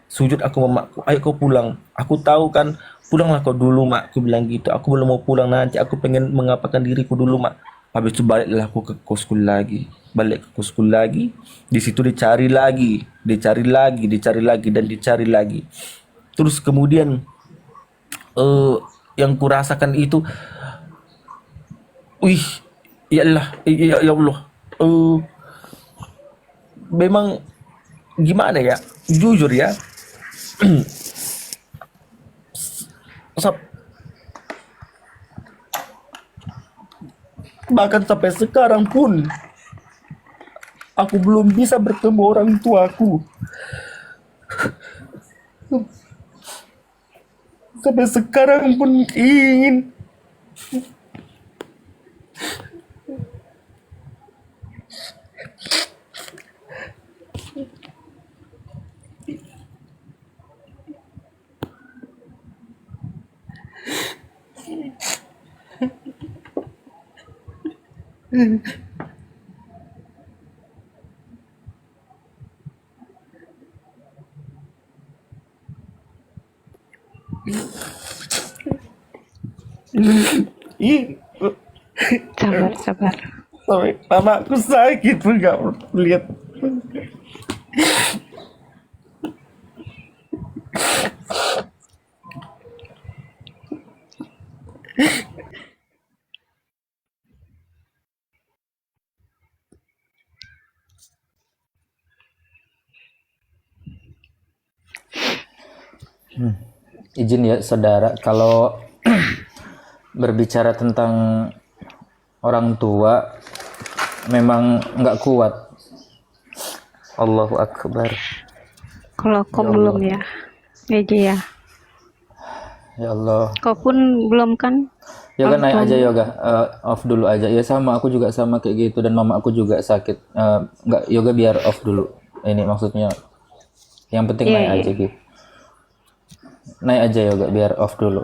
Sujud aku mamaku, ayo kau pulang. Aku tahu kan, pulanglah kau dulu, mak. Aku bilang gitu. Aku belum mau pulang nanti. Aku pengen mengapakan diriku dulu, mak. Habis itu baliklah aku ke kosku lagi. balik ke school lagi, di situ dicari lagi, dan dicari lagi. Terus kemudian yang kurasakan itu, wih, ya Allah, ya Allah, memang gimana ya, jujur ya, bahkan sampai sekarang pun aku belum bisa bertemu orang tuaku. Sampai sekarang pun ingin. Ih, Sabar, sabar. sampai mamaku sakit pun gak lihat. Izin ya saudara, kalau berbicara tentang orang tua memang nggak kuat. Allahu Akbar. Kalau kau Ya belum Allah. ya, Meji ya. Ya Allah. Kau pun belum kan? Yoga naik aja Langsung. Yoga. Off dulu aja. Ya sama, aku juga sama kayak gitu, dan mama aku juga sakit. Nggak, Yoga biar off dulu. Ini maksudnya yang penting Iya, naik iya. aja gitu. Naik aja Yoga biar off dulu.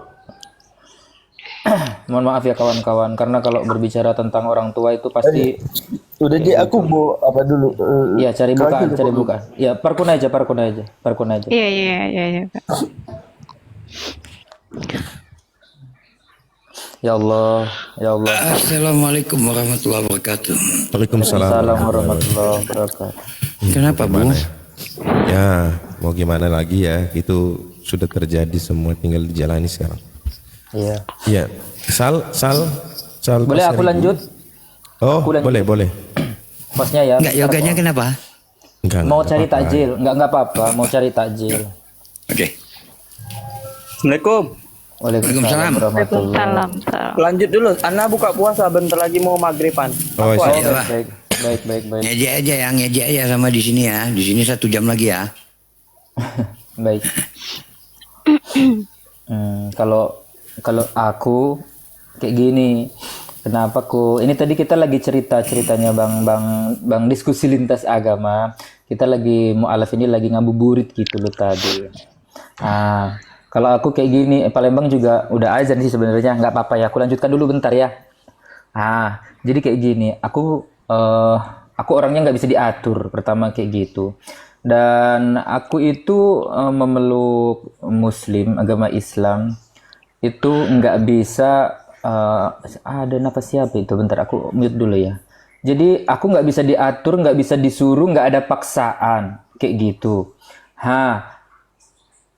Mohon maaf ya kawan-kawan, karena kalau berbicara tentang orang tua itu pasti Udah Ji, aku mau apa dulu? ya cari kau aja bukaan, dulu. cari bukaan. Ya parkun aja, parkun aja, parkun aja. Iya, iya, iya, iya. Kak. Ya Allah, ya Allah. Assalamualaikum warahmatullahi wabarakatuh. Waalaikumsalam. Assalamualaikum warahmatullahi wabarakatuh. Kenapa, Bu? Ya, mau gimana lagi ya? Itu sudah terjadi semua, tinggal dijalani sekarang. Iya. Iya. Sal. Boleh Pak aku Seribu. lanjut? Oh, Aku lanjut. boleh. Hostnya ya. Enggak, yoganya kenapa? Enggak. Mau enggak cari apa-apa. takjil? Enggak apa-apa. Mau cari takjil. Oke. Assalamualaikum. Waalaikumsalam. warahmatullahi Salam, salam. Lanjut dulu. Ana buka puasa bentar lagi mau maghriban. Oh, Oh, siap. baik, baik. Ngejek aja ya, ngejek aja sama di sini ya. Di sini 1 jam lagi ya. Baik. Kalau aku kayak gini, kenapa ini tadi kita lagi ceritanya bang diskusi lintas agama. Kita lagi mualaf ini lagi ngabuburit gitu loh tadi. Kalau aku kayak gini, Palembang juga udah azan sih sebenarnya, nggak apa-apa ya. Aku lanjutkan dulu bentar ya. Jadi kayak gini, aku orangnya nggak bisa diatur, pertama kayak gitu. Dan aku itu memeluk Muslim, agama Islam, itu nggak bisa, ada napas siapa itu? Bentar, aku mute dulu ya. Jadi aku nggak bisa diatur, nggak bisa disuruh, nggak ada paksaan, kayak gitu.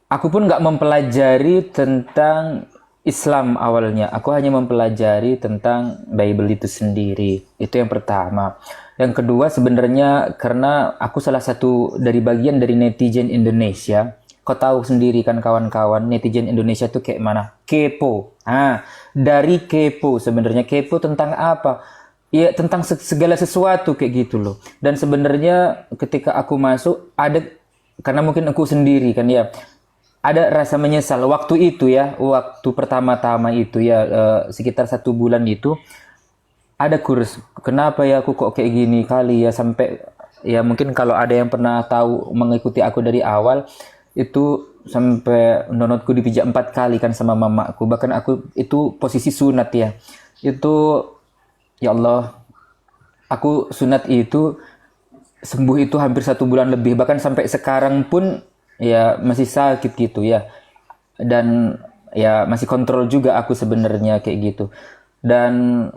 Aku pun nggak mempelajari tentang Islam awalnya. Aku hanya mempelajari tentang Bible itu sendiri. Itu yang pertama. Yang kedua sebenarnya karena aku salah satu dari bagian dari netizen Indonesia. Kau tahu sendiri kan kawan-kawan, netizen Indonesia tuh kayak mana? Kepo. Dari kepo sebenarnya. Kepo tentang apa? Ya tentang segala sesuatu kayak gitu loh. Dan sebenarnya ketika aku masuk ada, karena mungkin aku sendiri kan ya, ada rasa menyesal waktu itu ya, waktu pertama-tama itu ya, sekitar 1 bulan itu ada kurs. Kenapa ya aku kok kayak gini kali ya, sampai ya mungkin kalau ada yang pernah tahu mengikuti aku dari awal itu sampai donotku dipijak 4 kali kan sama mamaku. Bahkan aku itu posisi sunat ya. Itu ya Allah, aku sunat itu sembuh itu hampir 1 bulan lebih, bahkan sampai sekarang pun ya masih sakit gitu ya, dan ya masih kontrol juga aku sebenarnya kayak gitu. Dan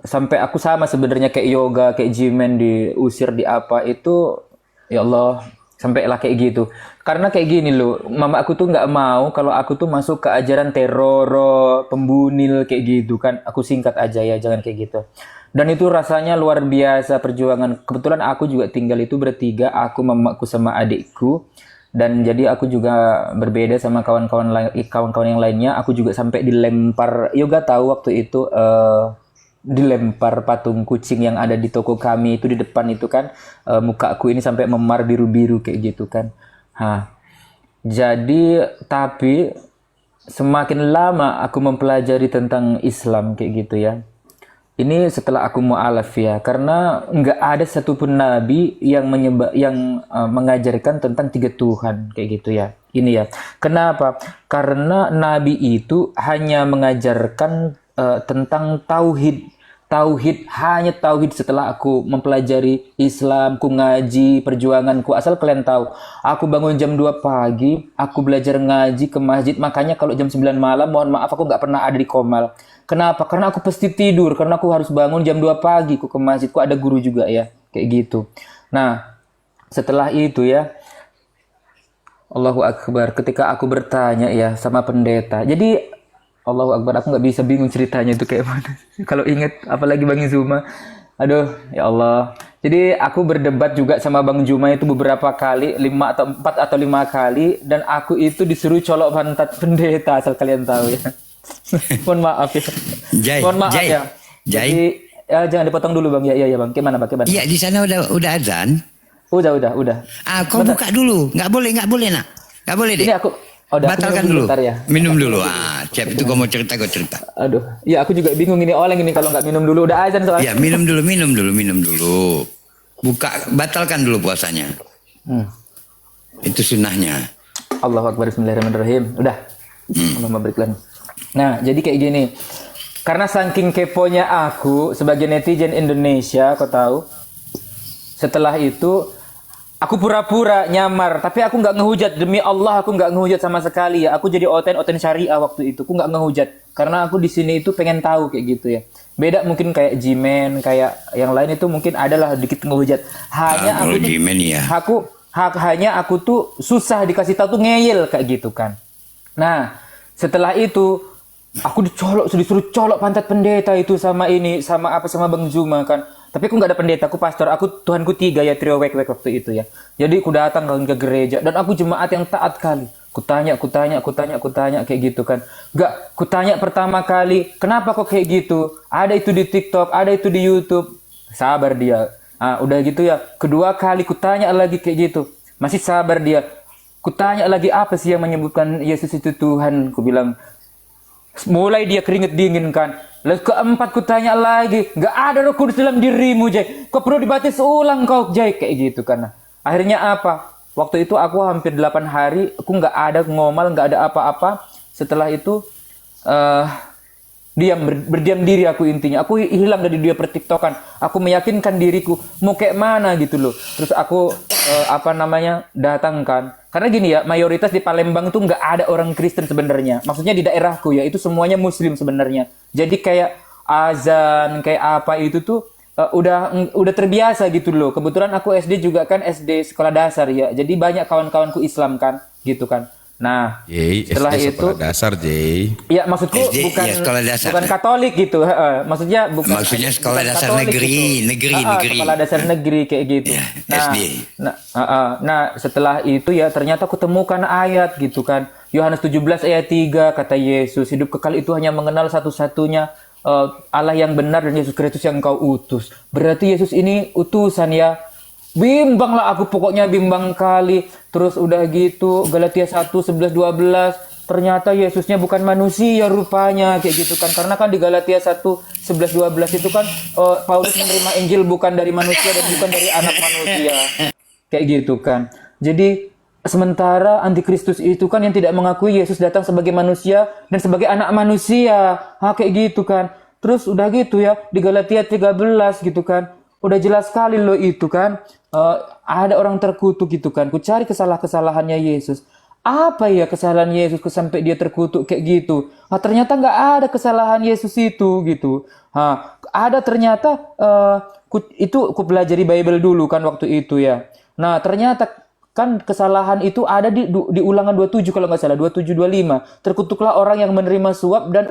sampai aku sama sebenarnya kayak yoga, kayak jimen diusir di apa itu, ya Allah, sampailah kayak gitu. Karena kayak gini loh, mama aku tuh nggak mau kalau aku tuh masuk ke ajaran teror, pembunil kayak gitu kan. Aku singkat aja ya, jangan kayak gitu. Dan itu rasanya luar biasa perjuangan. Kebetulan aku juga tinggal itu bertiga, aku, mamaku sama adikku. Dan jadi aku juga berbeda sama kawan-kawan yang lainnya. Aku juga sampai dilempar, yoga tahu waktu itu dilempar patung kucing yang ada di toko kami itu di depan itu kan, mukaku ini sampai memar biru-biru kayak gitu kan. Jadi tapi semakin lama aku mempelajari tentang Islam kayak gitu ya. Ini setelah aku mu'alaf ya, karena nggak ada satupun nabi yang mengajarkan tentang 3 Tuhan kayak gitu ya. Ini ya. Kenapa? Karena nabi itu hanya mengajarkan tentang tauhid. Hanya tauhid. Setelah aku mempelajari Islam, ku ngaji, perjuanganku, asal kalian tahu, aku bangun jam 2 pagi, aku belajar ngaji ke masjid, makanya kalau jam 9 malam, mohon maaf aku nggak pernah ada di Komal. Kenapa? Karena aku pasti tidur, karena aku harus bangun jam 2 pagi, aku ke masjid, aku ada guru juga ya, kayak gitu. Nah, setelah itu ya, Allahu Akbar, ketika aku bertanya ya sama pendeta, jadi Allahu Akbar, aku nggak bisa bingung ceritanya itu kayak mana. Kalau inget, apalagi Bang Zuma, aduh, ya Allah. Jadi aku berdebat juga sama Bang Zuma itu beberapa kali, 4 atau 5 kali, dan aku itu disuruh colok pantat pendeta, asal kalian tahu ya. Mohon maaf ya. Jai, Mohon maaf Jai, ya. Jai. Jadi, ya, jangan dipotong dulu Bang. Ya Bang. Gimana Bang? Iya, di sana udah azan. Udah. Kau Bentar. buka dulu. Nggak boleh nak. Nggak boleh deh. Ini aku Batalkan minum dulu. bentar ya. Minum dulu. Cep itu kau mau cerita, kau cerita. Aduh, ya aku juga bingung ini oleng ini kalau nggak minum dulu udah azan soalnya. Ya, minum dulu. Batalkan dulu puasanya. Itu sunnahnya. Allahu Akbar, bismillahirrahmanirrahim. Udah. Allahumma barik lana. Nah, jadi kayak gini. Karena saking keponya aku sebagai netizen Indonesia, kau tahu. Setelah itu aku pura-pura nyamar, tapi aku nggak ngehujat. Demi Allah aku nggak ngehujat sama sekali ya. Aku jadi oten syariah waktu itu. Aku nggak ngehujat karena aku di sini itu pengen tahu kayak gitu ya. Beda mungkin kayak Jimen, kayak yang lain itu mungkin adalah dikit ngehujat. Hanya Kalau aku tuh, Jimen ya. hanya aku tuh susah dikasih tahu tuh ngeyel kayak gitu kan. Nah, setelah itu aku disuruh colok pantat pendeta itu sama Bang Zuma kan. Tapi aku nggak ada pendeta, aku pastor, aku Tuhanku 3 ya, trio wek waktu itu ya. Jadi aku datang ke gereja dan aku jemaat yang taat kali. Kutanya kayak gitu kan. Nggak, kutanya pertama kali, kenapa kok kayak gitu? Ada itu di TikTok, ada itu di YouTube. Sabar dia. Udah gitu ya. Kedua kali kutanya lagi kayak gitu. Masih sabar dia. Kutanya lagi, apa sih yang menyebutkan Yesus itu Tuhan? Ku bilang, mulai dia keringet dingin kan. Lalu keempat kutanya lagi, nggak ada Roh Kudus dalam dirimu, Jai. Kau perlu dibaptis ulang kau, Jai, kayak gitu kan. Akhirnya apa? Waktu itu aku hampir 8 hari, aku nggak ada ngomal, nggak ada apa-apa. Setelah itu berdiam diri aku intinya. Aku hilang dari dia pertiktokan. Aku meyakinkan diriku mau kayak mana gitu loh. Terus aku datangkan. Karena gini ya, mayoritas di Palembang itu nggak ada orang Kristen sebenarnya. Maksudnya di daerahku ya, itu semuanya Muslim sebenarnya. Jadi kayak azan, kayak apa itu tuh udah terbiasa gitu loh. Kebetulan aku SD juga kan, SD sekolah dasar ya. Jadi banyak kawan-kawanku Islam kan, gitu kan. Nah, setelah SD itu sekolah dasar, Jay. ya maksudku SD, bukan ya, sekolah dasar. bukan Katolik gitu. Maksudnya Maksudnya sekolah bukan dasar Katolik negeri, gitu. negeri. Sekolah dasar negeri kayak gitu. Ya, Nah, SD. nah, setelah itu ya ternyata aku temukan ayat gitu kan. Yohanes 17 ayat 3 kata Yesus, hidup kekal itu hanya mengenal satu-satunya Allah yang benar dan Yesus Kristus yang kau utus. Berarti Yesus ini utusan ya. Bimbang lah aku, pokoknya bimbang kali. Terus udah gitu Galatia 1, 11, 12, ternyata Yesusnya bukan manusia rupanya kayak gitu kan. Karena kan di Galatia 1, 11, 12 itu kan Paulus menerima Injil bukan dari manusia dan bukan dari anak manusia. Kayak gitu kan. Jadi sementara antikristus itu kan yang tidak mengakui Yesus datang sebagai manusia dan sebagai anak manusia. Kayak gitu kan. Terus udah gitu ya di Galatia 13 gitu kan. Udah jelas sekali loh itu kan. Ada orang terkutuk gitu kan. Ku cari kesalahannya Yesus. apa ya kesalahan Yesus sampai dia terkutuk kayak gitu. Ternyata nggak ada kesalahan Yesus itu gitu. Ada ternyata itu ku pelajari Bible dulu kan waktu itu ya. Nah ternyata kan kesalahan itu ada di Ulangan 27 kalau nggak salah, 27-25. Terkutuklah orang yang menerima suap dan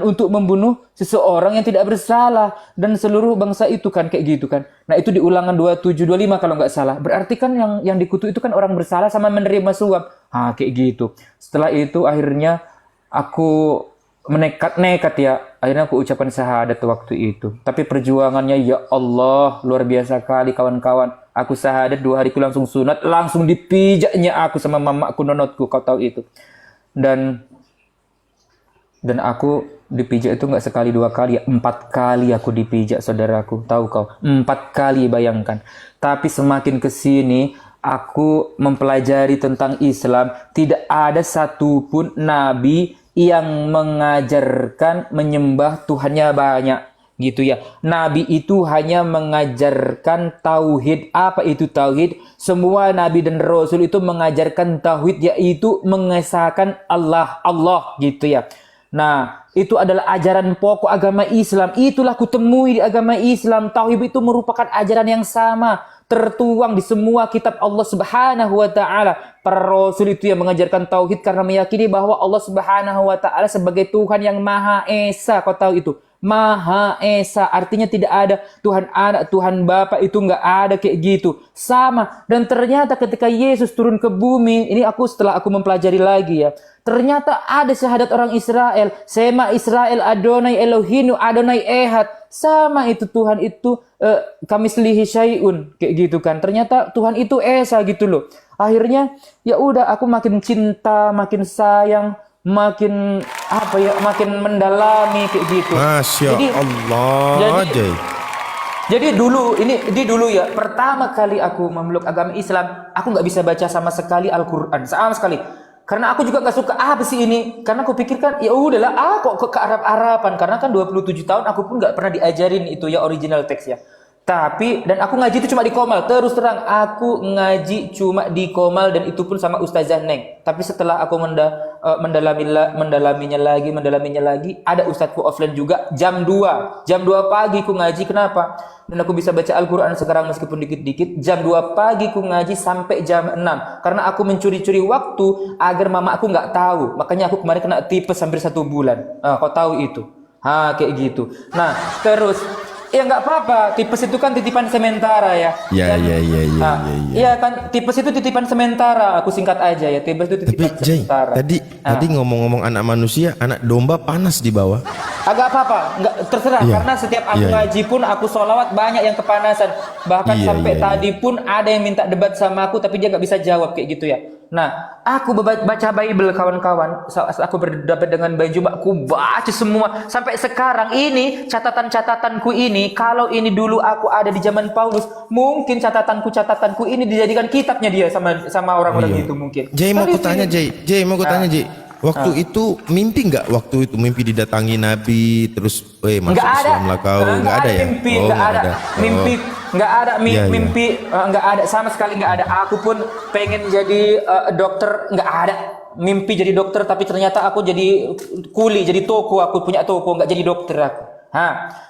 untuk membunuh seseorang yang tidak bersalah dan seluruh bangsa itu kan kayak gitu kan. Nah itu di Ulangan 27-25 kalau nggak salah. Berarti kan yang dikutuk itu kan orang bersalah sama menerima suap. Kayak gitu. Setelah itu akhirnya aku nekat ya. Akhirnya aku ucapkan syahadat waktu itu. Tapi perjuangannya ya Allah luar biasa kali kawan-kawan. Aku syahadat 2 hariku langsung sunat, langsung dipijaknya aku sama mamaku nonotku, kau tahu itu. Dan aku dipijak itu nggak sekali 2 kali, 4 kali aku dipijak saudaraku. Tahu kau? 4 kali bayangkan. Tapi semakin kesini aku mempelajari tentang Islam, tidak ada satupun nabi yang mengajarkan menyembah Tuhannya banyak. Gitu ya. Nabi itu hanya mengajarkan tauhid. Apa itu tauhid? Semua nabi dan rasul itu mengajarkan tauhid, yaitu mengesahkan Allah gitu ya. Nah, itu adalah ajaran pokok agama Islam. Itulah kutemui di agama Islam. Tauhid itu merupakan ajaran yang sama, tertuang di semua kitab Allah Subhanahu wa taala. Para rasul itu yang mengajarkan tauhid karena meyakini bahwa Allah Subhanahu wa taala sebagai Tuhan yang Maha Esa. Kau tahu itu? Maha Esa, artinya tidak ada Tuhan Anak, Tuhan Bapa, itu nggak ada kayak gitu. Sama. Dan ternyata ketika Yesus turun ke bumi, ini setelah aku mempelajari lagi ya, ternyata ada syahadat orang Israel, Sema Israel Adonai Elohinu Adonai Ehad. Sama itu Tuhan itu kamislihi syai'un kayak gitu kan. Ternyata Tuhan itu Esa gitu loh. Akhirnya ya udah aku makin cinta, makin sayang, makin makin mendalami kayak gitu. Masya Allah. Jadi dulu ya, pertama kali aku memeluk agama Islam, aku nggak bisa baca sama sekali Al-Quran, sama sekali. Karena aku juga nggak suka apa sih ini. Karena aku pikirkan ya udahlah, kok ke Arab-Araban. Karena kan 27 tahun aku pun nggak pernah diajarin itu ya original teks ya. Dan aku ngaji itu cuma di Komal. Terus terang, aku ngaji cuma di Komal dan itu pun sama Ustazah Neng. Tapi setelah aku mendalaminya lagi, ada ustadzku offline juga jam 2 pagi ku ngaji. Kenapa? Dan aku bisa baca Al-Quran sekarang meskipun dikit-dikit. Jam 2 pagi ku ngaji sampai jam 6. Karena aku mencuri-curi waktu agar mama aku nggak tahu. Makanya aku kemarin kena tipes hampir 1 bulan. Kau tahu itu? Kayak gitu. Nah, terus ya nggak apa-apa, tipes itu kan titipan sementara ya. Iya kan, tipes itu titipan sementara. Aku singkat aja ya, tipes itu titipan sementara. Tadi ngomong-ngomong anak manusia, anak domba panas di bawah. Agak apa-apa, nggak terserah. Karena setiap aku ngaji pun, aku sholawat banyak yang kepanasan. Bahkan sampai tadi pun ada yang minta debat sama aku, tapi dia nggak bisa jawab kayak gitu ya. Nah, aku baca Bible kawan-kawan. Saat aku berdebat dengan Mbak Juma, aku baca semua. Sampai sekarang ini, catatan-catatanku ini, kalau ini dulu aku ada di zaman Paulus, mungkin catatanku ini dijadikan kitabnya dia sama orang-orang itu mungkin. Mau kutanya waktu itu mimpi nggak? Waktu itu mimpi didatangi Nabi, terus masuk Islam lah kau? Nggak ada ya? Mimpi, nggak ada sama sekali nggak ada. Aku pun pengen jadi dokter, nggak ada mimpi jadi dokter, tapi ternyata aku jadi kuli, jadi toko. Aku punya toko, nggak jadi dokter aku.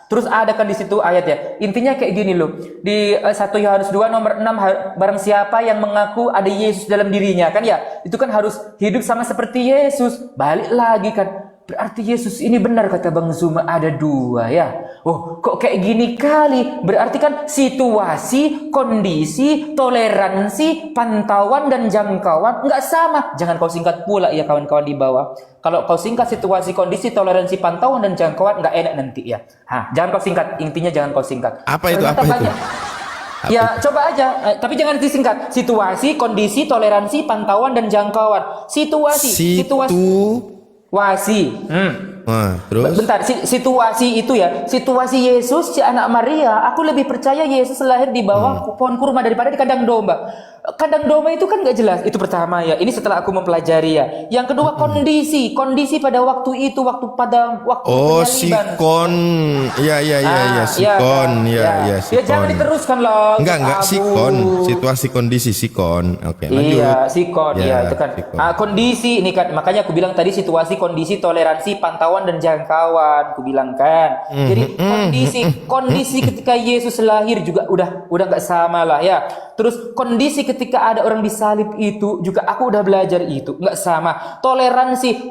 Terus ada kan di situ ayat ya. Intinya kayak gini loh. Di 1 Yohanes 2 nomor 6, barang siapa yang mengaku ada Yesus dalam dirinya kan ya, itu kan harus hidup sama seperti Yesus. Balik lagi kan. Berarti Yesus ini benar kata Bang Zuma ada 2 ya. Kok kayak gini kali? Berarti kan situasi, kondisi, toleransi, pantauan dan jangkauan nggak sama. Jangan kau singkat pula ya kawan-kawan di bawah. Kalau kau singkat situasi, kondisi, toleransi, pantauan dan jangkauan nggak enak nanti ya. Jangan kau singkat. Intinya jangan kau singkat. Apa itu? Ya coba aja, tapi jangan disingkat. Situasi, kondisi, toleransi, pantauan dan jangkauan. Situasi. Terus? Bentar, situasi itu ya, situasi Yesus si anak Maria, aku lebih percaya Yesus lahir di bawah pohon kurma daripada di kandang domba. Kandang domba itu kan nggak jelas. Itu pertama ya. Ini setelah aku mempelajari ya. Yang kedua kondisi pada waktu itu, waktu penyaliban. Sikon. Ya, sikon. Ya, sikon. Ya jangan diteruskan loh. Enggak, sikon. Situasi kondisi sikon. Oke, lanjut. Iya, sikon. Ya, Itu kan. sikon. Kondisi ini kan, makanya aku bilang tadi situasi, kondisi, toleransi, pantauan dan jangkauan. Aku bilang kan. Jadi kondisi ketika Yesus lahir juga udah nggak sama lah ya. Terus kondisi ketika ada orang disalib itu juga aku udah belajar itu nggak sama. Toleransi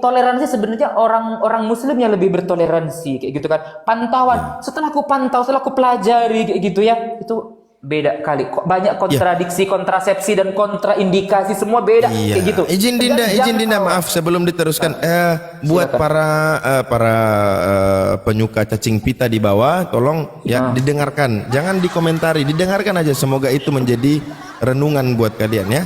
sebenarnya orang Muslim yang lebih bertoleransi kayak gitu kan. Pantauan, setelah aku pelajari kayak gitu ya, itu beda kali. Banyak kontradiksi, kontrasepsi dan kontraindikasi semua beda kayak gitu. Izin Dinda, maaf sebelum diteruskan. Buat para penyuka cacing pita di bawah, tolong ya didengarkan, jangan dikomentari, didengarkan aja. Semoga itu menjadi renungan buat kalian ya.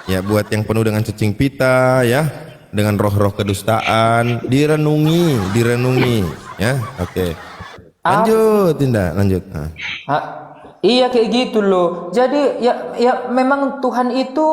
Ya, buat yang penuh dengan cacing pita ya, dengan roh-roh kedustaan, direnungi ya. Oke. Lanjut Dinda, lanjut. Iya kayak gitu loh. Jadi ya memang Tuhan itu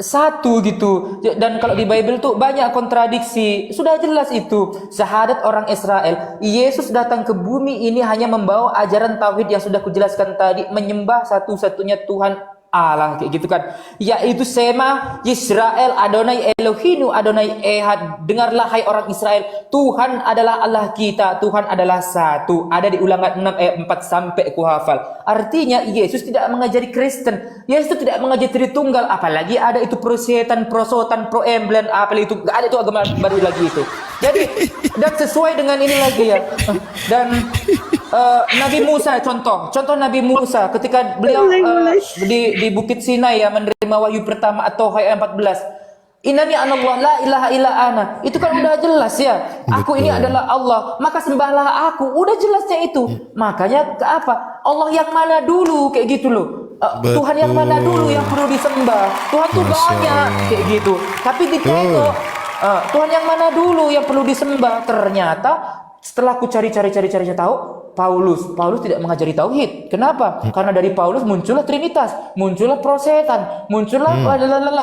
satu gitu. Dan kalau di Bible tuh banyak kontradiksi. Sudah jelas itu. Syahadat orang Israel. Yesus datang ke bumi ini hanya membawa ajaran tauhid yang sudah kujelaskan tadi, menyembah satu-satunya Tuhan Allah kayak gitu kan. Yaitu Sema Yisrael Adonai Elohinu Adonai Ehad. Dengarlah hai orang Israel, Tuhan adalah Allah kita, Tuhan adalah satu. Ada di Ulangan 6 ayat 4 sampai ku hafal. Artinya Yesus tidak mengajari Kristen. Yesus tidak mengajari Tritunggal, apalagi ada itu prosetan, prosotan, proemblen, apalagi itu enggak ada itu agama baru lagi itu. Jadi dan sesuai dengan ini lagi ya. Dan Nabi Musa contoh Nabi Musa ketika beliau di Bukit Sinai ya menerima wahyu pertama atau ayat 14. Innani anallah la ilaha illa ana. Itu kan udah jelas ya. Aku ini adalah Allah, maka sembahlah aku. Udah jelasnya itu. Makanya ke apa? Allah yang mana dulu kayak gitu loh. Tuhan yang mana dulu yang perlu disembah? Tuhan tuh banyak kayak gitu. Tapi ditengok Tuhan yang mana dulu yang perlu disembah? Ternyata setelah aku cari tahu, Paulus tidak mengajari tauhid. Kenapa? Karena dari Paulus muncullah Trinitas, muncullah prosetan, muncullah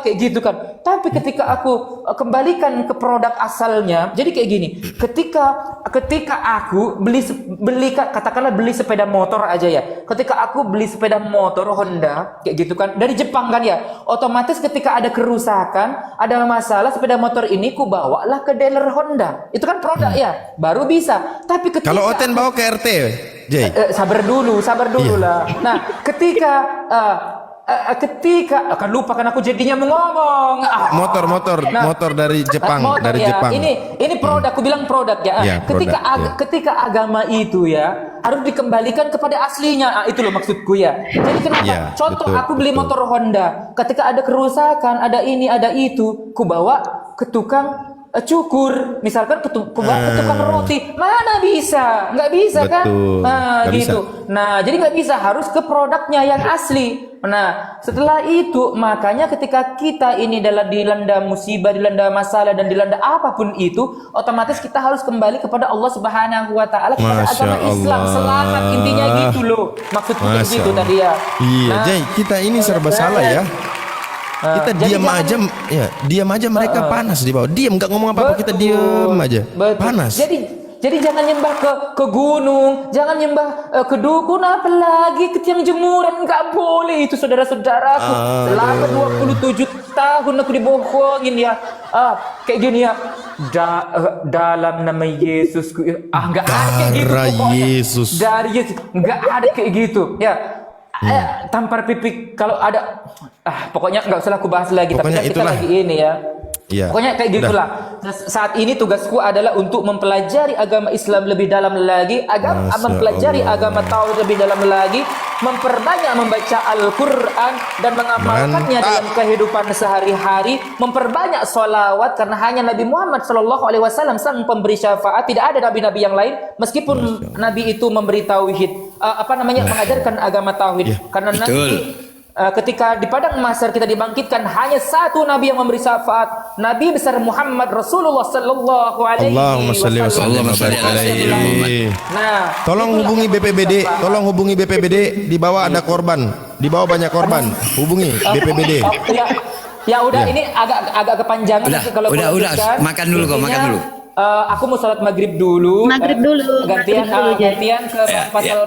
kayak gitu kan. Tapi ketika aku kembalikan ke produk asalnya, jadi kayak gini. Ketika aku beli katakanlah beli sepeda motor aja ya. Ketika aku beli sepeda motor Honda kayak gitu kan dari Jepang kan ya. Otomatis ketika ada kerusakan, ada masalah sepeda motor ini ku bawalah ke dealer Honda. Itu kan produk ya, baru bisa. Tapi ketika kalau Oten bawa ke RT, Jay. Sabar dulu lah. Nah, ketika akan lupa kan aku jadinya mengomong. Motor dari Jepang, Jepang. Ini produk, aku bilang produk ya. Ketika agama itu ya harus dikembalikan kepada aslinya. Itu loh maksudku ya. Jadi kenapa? Contoh aku beli motor Honda, ketika ada kerusakan, ada ini, ada itu, ku bawa ke tukang cukur, misalkan ke tukang roti, mana bisa, nggak bisa kan? Nah gitu. Nah jadi nggak bisa, harus ke produknya yang asli. Nah setelah itu makanya ketika kita ini dilanda musibah, dilanda masalah dan dilanda apapun itu, otomatis kita harus kembali kepada Allah Subhanahu Wa Taala, kepada agama Islam. Selamat intinya gitu loh, maksudnya gitu tadi ya. Iya, Jay, kita ini serba salah ya. Kita diam aja mereka panas di bawah. Diam, nggak ngomong apa-apa, kita diam aja. Panas. Jadi jangan nyembah ke gunung, jangan nyembah ke dukun, apalagi ke tiang jemuran, nggak boleh itu saudara-saudaraku. Selama 27 tahun aku dibohongin ya. Kayak gini ya. Dalam nama Yesus, nggak ada kayak gitu pokoknya. Dari Yesus, nggak ada kayak gitu ya. Tampar pipi kalau ada, pokoknya nggak usah aku bahas lagi. Pokoknya tapi kita lagi ini ya. Iya. Pokoknya kayak gitulah. Saat ini tugasku adalah untuk mempelajari agama Islam lebih dalam lagi, mempelajari agama tauhid lebih dalam lagi, memperbanyak membaca Al-Quran dan mengamalkannya dalam kehidupan sehari-hari, memperbanyak sholawat karena hanya Nabi Muhammad SAW sang pemberi syafaat. Tidak ada nabi-nabi yang lain, meskipun nabi itu memberi tauhid, mengajarkan agama tauhid. Karena nanti ketika di padang mahsyar kita dibangkitkan, hanya satu nabi yang memberi syafaat, Nabi besar Muhammad Rasulullah sallallahu alaihi Allahumma shalli wa sallim wa barik alaihi. Nah, Tolong hubungi BPBD, tolong hubungi BPBD. Di bawah ada korban, di bawah banyak korban. Hubungi BPBD. ya udah, ini agak kepanjangan kalau Udah, lanjutkan. makan dulu kok, makan dulu. Aku mau sholat maghrib dulu. Maghrib dulu. Gantian Jadi. gantian ke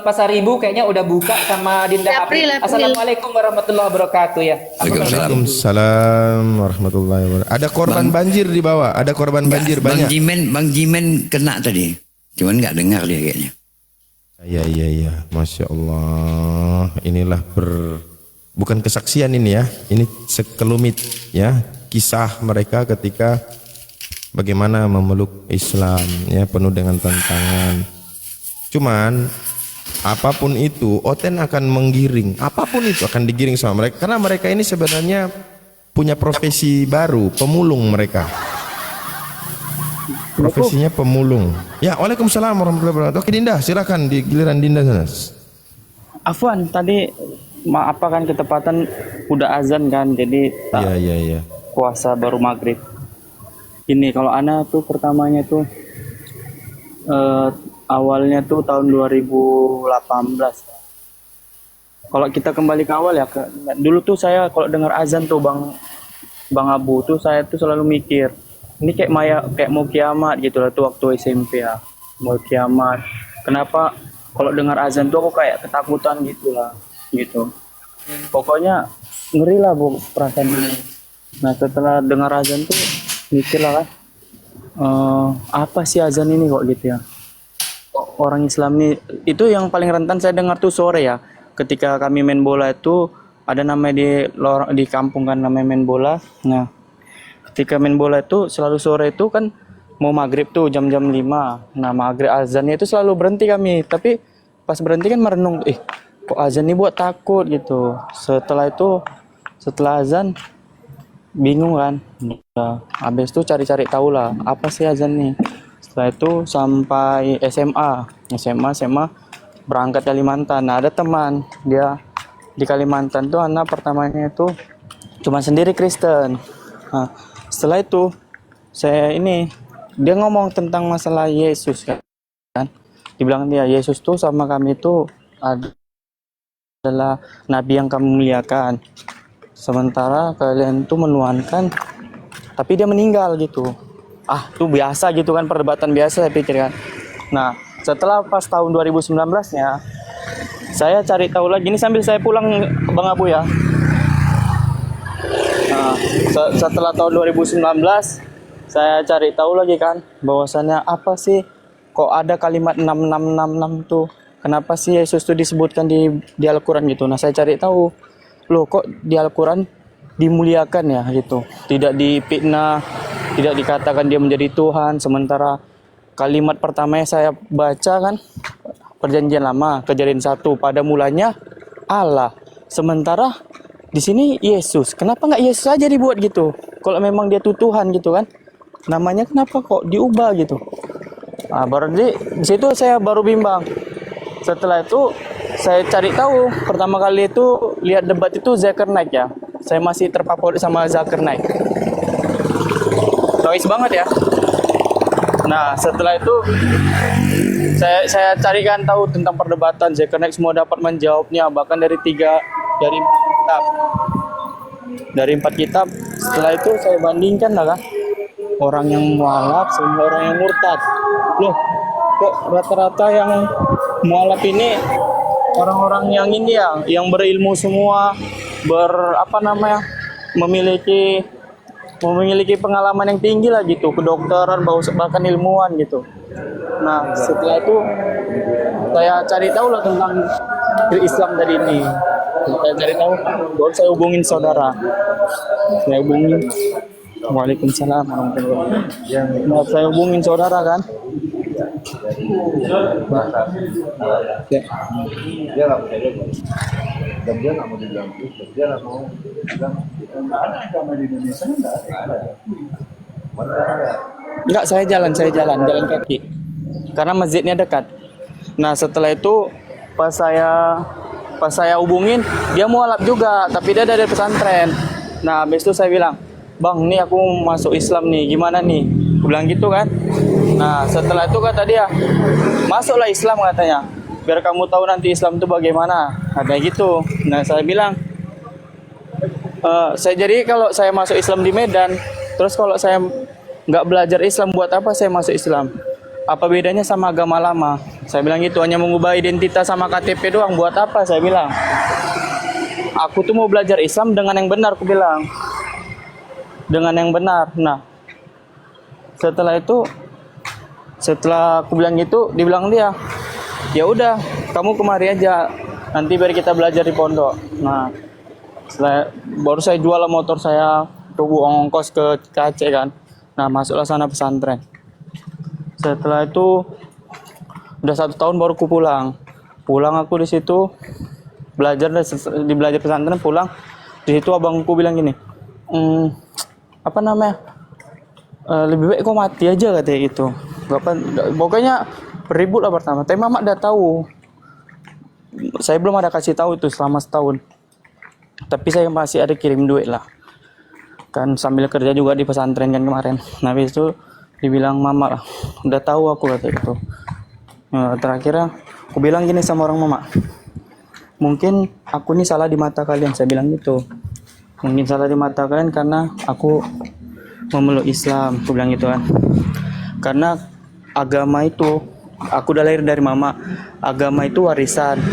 pasar ibu, kayaknya udah buka sama Dinda April. Assalamualaikum warahmatullahi wabarakatuh ya. Waalaikumsalam warahmatullahi wabarakatuh. Ada korban banjir di bawah, ada korban banjir Bang banyak. Bang Jimen kena tadi. Cuman nggak dengar dia kayaknya. Iya. Masya Allah. Inilah bukan kesaksian ini ya. Ini sekelumit ya. Kisah mereka ketika bagaimana memeluk Islam ya, penuh dengan tantangan. Cuman apapun itu, Oten akan menggiring. Apapun itu akan digiring sama mereka, karena mereka ini sebenarnya punya profesi baru, pemulung mereka. Profesinya pemulung. Ya, waalaikumsalam warahmatullahi wabarakatuh. Oke Dinda, silakan di giliran Dinda sana. Afwan, tadi maaf kan ketepatan udah azan kan, jadi Iya. puasa baru maghrib. Ini kalau Ana tuh pertamanya tuh awalnya tuh tahun 2018. Kalau kita kembali ke awal ya, dulu tuh saya kalau dengar azan tuh Bang Abu tuh, saya tuh selalu mikir ini kayak mau kiamat gitu lah tuh waktu SMP ya, mau kiamat. Kenapa kalau dengar azan tuh aku kayak ketakutan gitu. Pokoknya ngeri lah bu perasaan ini. Nah setelah dengar azan tuh mikir lah kan, apa sih azan ini kok gitu ya, orang Islam nih. Itu yang paling rentan saya dengar tuh sore ya, ketika kami main bola itu ada namanya di kampung kan namanya main bola. Nah ketika main bola itu selalu sore itu kan mau maghrib tuh jam-jam 5. Nah maghrib azannya itu selalu berhenti kami, tapi pas berhenti kan merenung, kok azan ini buat takut gitu. Setelah azan bingung kan. Nah, habis itu cari-cari tahu lah apa sih azan nih. Setelah itu sampai SMA berangkat Kalimantan. Nah, ada teman dia di Kalimantan tuh anak pertamanya itu cuma sendiri Kristen. Nah, setelah itu dia ngomong tentang masalah Yesus kan. Dibilang dia Yesus tuh sama kami tuh adalah nabi yang kamu muliakan. Sementara kalian tuh menuhankan, tapi dia meninggal gitu. Tuh biasa gitu kan, perdebatan biasa saya pikir kan. Nah, setelah pas tahun 2019-nya, saya cari tahu lagi. Ini sambil saya pulang Bang Abu ya. Nah, setelah tahun 2019, saya cari tahu lagi kan, bahwasannya apa sih, kok ada kalimat 6666 tuh. Kenapa sih Yesus tuh disebutkan di Al-Quran gitu. Nah, saya cari tahu. Loh kok di Al-Quran dimuliakan ya gitu, tidak dipitnah, tidak dikatakan dia menjadi Tuhan. Sementara kalimat pertamanya saya baca kan, Perjanjian Lama Kejadian 1, pada mulanya Allah. Sementara di sini Yesus, kenapa nggak Yesus aja dibuat gitu? Kalau memang dia tuh Tuhan gitu kan, namanya kenapa kok diubah gitu? Baru di situ saya baru bimbang. Setelah itu saya cari tahu, pertama kali itu lihat debat itu Zulkarnain ya. Saya masih terpapar sama Zulkarnain. Noise banget ya. Nah setelah itu saya carikan tahu tentang perdebatan Zulkarnain, semua dapat menjawabnya, bahkan dari 4 kitab. Setelah itu saya bandingkan lah kan, orang yang mualaf sama orang yang murtad. Loh kok rata-rata yang mualaf ini orang-orang yang ini ya, yang berilmu semua, memiliki pengalaman yang tinggi lah gitu, kedokteran, bahkan ilmuwan gitu. Nah setelah itu saya cari tahu lah tentang Islam tadi ini. Saya cari tahu, baru saya hubungin saudara. Saya hubungin, Waalaikumsalam warahmatullahi wabarakatuh. Nah, saya hubungin saudara kan. Ya. Dia nggak mau dibilang, dan dia nggak mau dibilang, dia nggak mau bilang, nggak ada agama di Indonesia, nggak ada. Enggak, saya jalan kaki, karena masjidnya dekat. Nah setelah itu pas saya Pas saya hubungin, dia mualaf juga, tapi dia dari pesantren. Nah, habis itu saya bilang, "Bang, nih aku masuk Islam nih, gimana nih?" Aku bilang gitu kan. Nah, setelah itu kata dia, "Masuklah Islam," katanya. "Biar kamu tahu nanti Islam itu bagaimana." Katanya gitu. Nah, saya bilang, saya jadi kalau saya masuk Islam di Medan, terus kalau saya nggak belajar Islam, buat apa saya masuk Islam? Apa bedanya sama agama lama? Saya bilang gitu, hanya mengubah identitas sama KTP doang, buat apa? Saya bilang, aku tuh mau belajar Islam dengan yang benar, aku bilang. Dengan yang benar. Nah, setelah itu, setelah aku bilang gitu, dibilang dia, "Ya udah, kamu kemari aja, nanti biar kita belajar di pondok." Nah, baru saya jual motor saya untuk uang ongkos ke Aceh kan. Nah, masuklah sana pesantren. Setelah itu udah 1 tahun baru aku pulang. Pulang aku di situ belajar di belajar pesantren, pulang di situ abangku bilang gini, apa namanya, lebih baik kau mati aja katanya gitu. Pokoknya beribut lah pertama. Tapi mama udah tahu. Saya belum ada kasih tahu itu selama setahun. Tapi saya masih ada kirim duit lah. Kan sambil kerja juga di pesantren kan kemarin. Nah, habis itu dibilang mama lah, udah tahu aku kata gitu. Nah, terakhir aku bilang gini sama orang mama, mungkin aku nih salah di mata kalian, saya bilang gitu. Mungkin salah di mata kalian karena aku memeluk Islam, aku bilang gitu kan. Karena agama itu, aku udah lahir dari mama, agama itu warisan.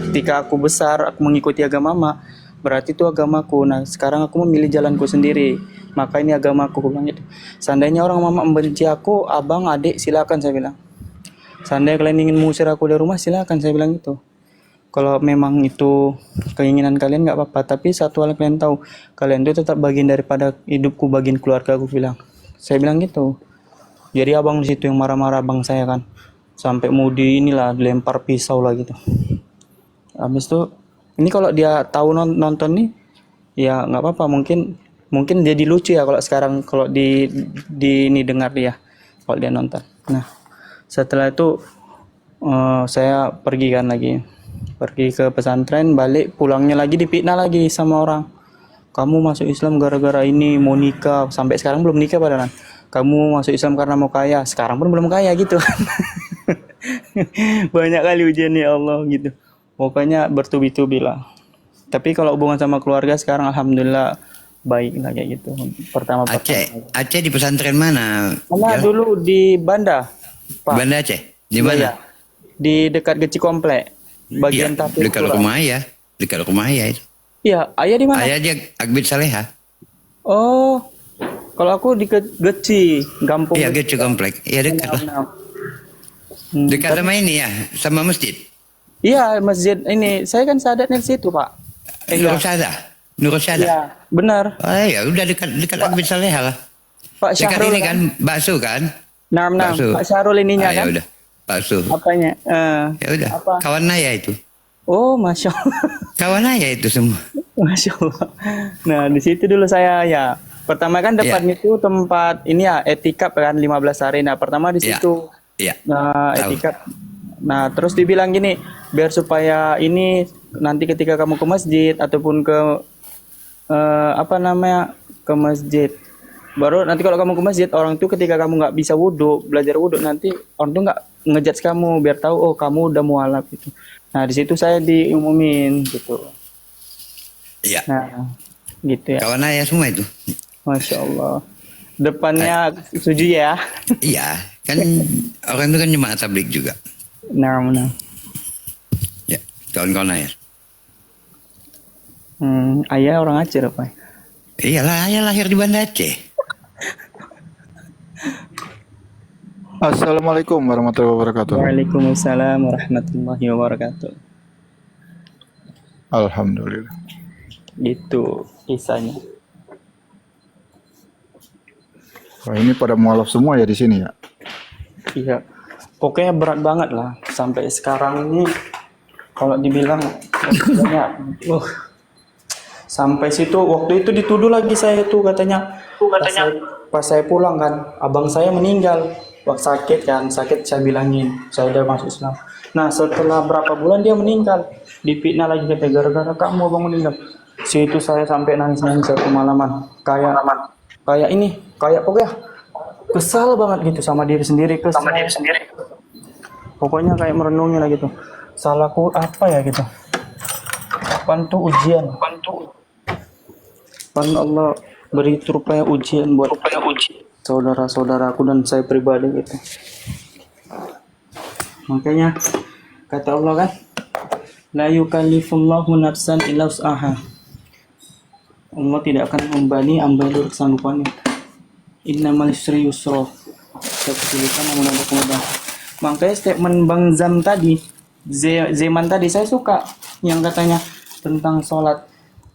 Ketika aku besar, aku mengikuti agama mama, berarti itu agamaku. Nah, sekarang aku memilih jalanku sendiri, maka ini agamaku, aku bilang gitu. Seandainya orang mama membenci aku, abang, adik, silakan, saya bilang. Seandainya kalian ingin mengusir aku dari rumah, silakan, saya bilang gitu. Kalau memang itu keinginan kalian nggak apa-apa, tapi satu hal kalian tahu, kalian itu tetap bagian daripada hidupku, bagian keluarga aku, bilang. Saya bilang gitu. Jadi abang di situ yang marah-marah, abang saya kan, sampai mau inilah dilempar pisau lah gitu. Habis itu ini kalau dia tahu nonton nih, ya nggak apa-apa, mungkin jadi lucu ya kalau sekarang, kalau di ini dengar dia kalau dia nonton. Nah, setelah itu saya pergi ke pesantren, balik, pulangnya lagi dipitnah lagi sama orang. Kamu masuk Islam gara-gara ini, mau nikah, sampai sekarang belum nikah padahal. Kamu masuk Islam karena mau kaya, sekarang pun belum kaya gitu. Banyak kali ujian ya Allah gitu. Pokoknya bertubi-tubi lah. Tapi kalau hubungan sama keluarga sekarang alhamdulillah baik lah kayak gitu. Pertama. Aceh di pesantren mana? Karena dulu di Banda, Pak. Banda Aceh. Di mana? Iya. Di dekat Geci Komplek. Bagian Iya, dekat rumah ayah. Dekat rumah ayah itu. Iya, ayah di mana? Ayah dia Agbit Saleha. Oh, kalau aku di Geci, Gampung. Iya, Geci Komplek. Iya, dekat lah. Dekat sama ini ya, sama masjid. Iya, masjid ini. Saya kan sadatnya di situ, Pak. Nur Syada. Iya, benar. Oh ya, udah dekat Agbit Saleha lah. Pak Dekat Syahrul ini kan, bakso kan? Nah, Bakso. Pak Syahrul ininya Ya kan. udah, bakso. Apanya? Ya udah, Apa? kawan ayah itu. Oh, Masya Allah. Kawan ayah itu semua. Masya Allah. Nah, di situ dulu saya ya. Pertama kan depannya itu tempat ini ya, etikap kan 15 hari. Nah, pertama di situ. Iya. Nah, Tahu. etikap. Nah, terus dibilang gini, biar supaya ini nanti ketika kamu ke masjid ataupun ke ke masjid. Baru nanti kalau kamu ke masjid, orang tuh ketika kamu nggak bisa wudhu, belajar wudhu, nanti orang tuh nggak ngejudge kamu, biar tahu oh kamu udah mualaf gitu. Nah, di situ saya diumumin gitu. Iya. Nah, gitu ya. Kawan ayah semua itu. Masya Allah. Depannya setuju ya. Iya, kan orang itu kan jemaah tabligh juga. Nah. Ya, kawan-kawan ayah. Ayah orang Aceh apa? Iyalah, ayah lahir di Banda Aceh. Assalamualaikum warahmatullahi wabarakatuh. Waalaikumsalam warahmatullahi wabarakatuh. Alhamdulillah. Gitu kisahnya. Wah, ini pada mualaf semua ya di sini ya. Iya. Pokoknya berat banget lah sampai sekarang ini. Kalau dibilang banyak. Sampai situ waktu itu dituduh lagi saya tuh katanya. Pas saya pulang kan, abang saya meninggal. waktu sakit saya bilangin saya udah masuk Islam. Nah setelah berapa bulan dia meninggal, dipitnah lagi katanya gara-gara kamu abang meninggal. Situ saya sampai nangis-nangis satu malaman, kayak ini, kayak pokoknya kesal banget gitu sama diri sendiri, pokoknya kayak merenungi lah gitu, salahku apa ya gitu. Pan ujian, pan Allah beri rupanya ujian buat saudara-saudaraku dan saya pribadi gitu. Makanya kata Allah kan, la yukallifullahu nafsan illa wus'aha. Allah tidak akan membebani hamba dari kesanggupannya. Innamal yusri yusra. Kesulitan namun ada kemudahan. Makanya statement Bang Zam tadi, Zeman tadi saya suka yang katanya tentang sholat.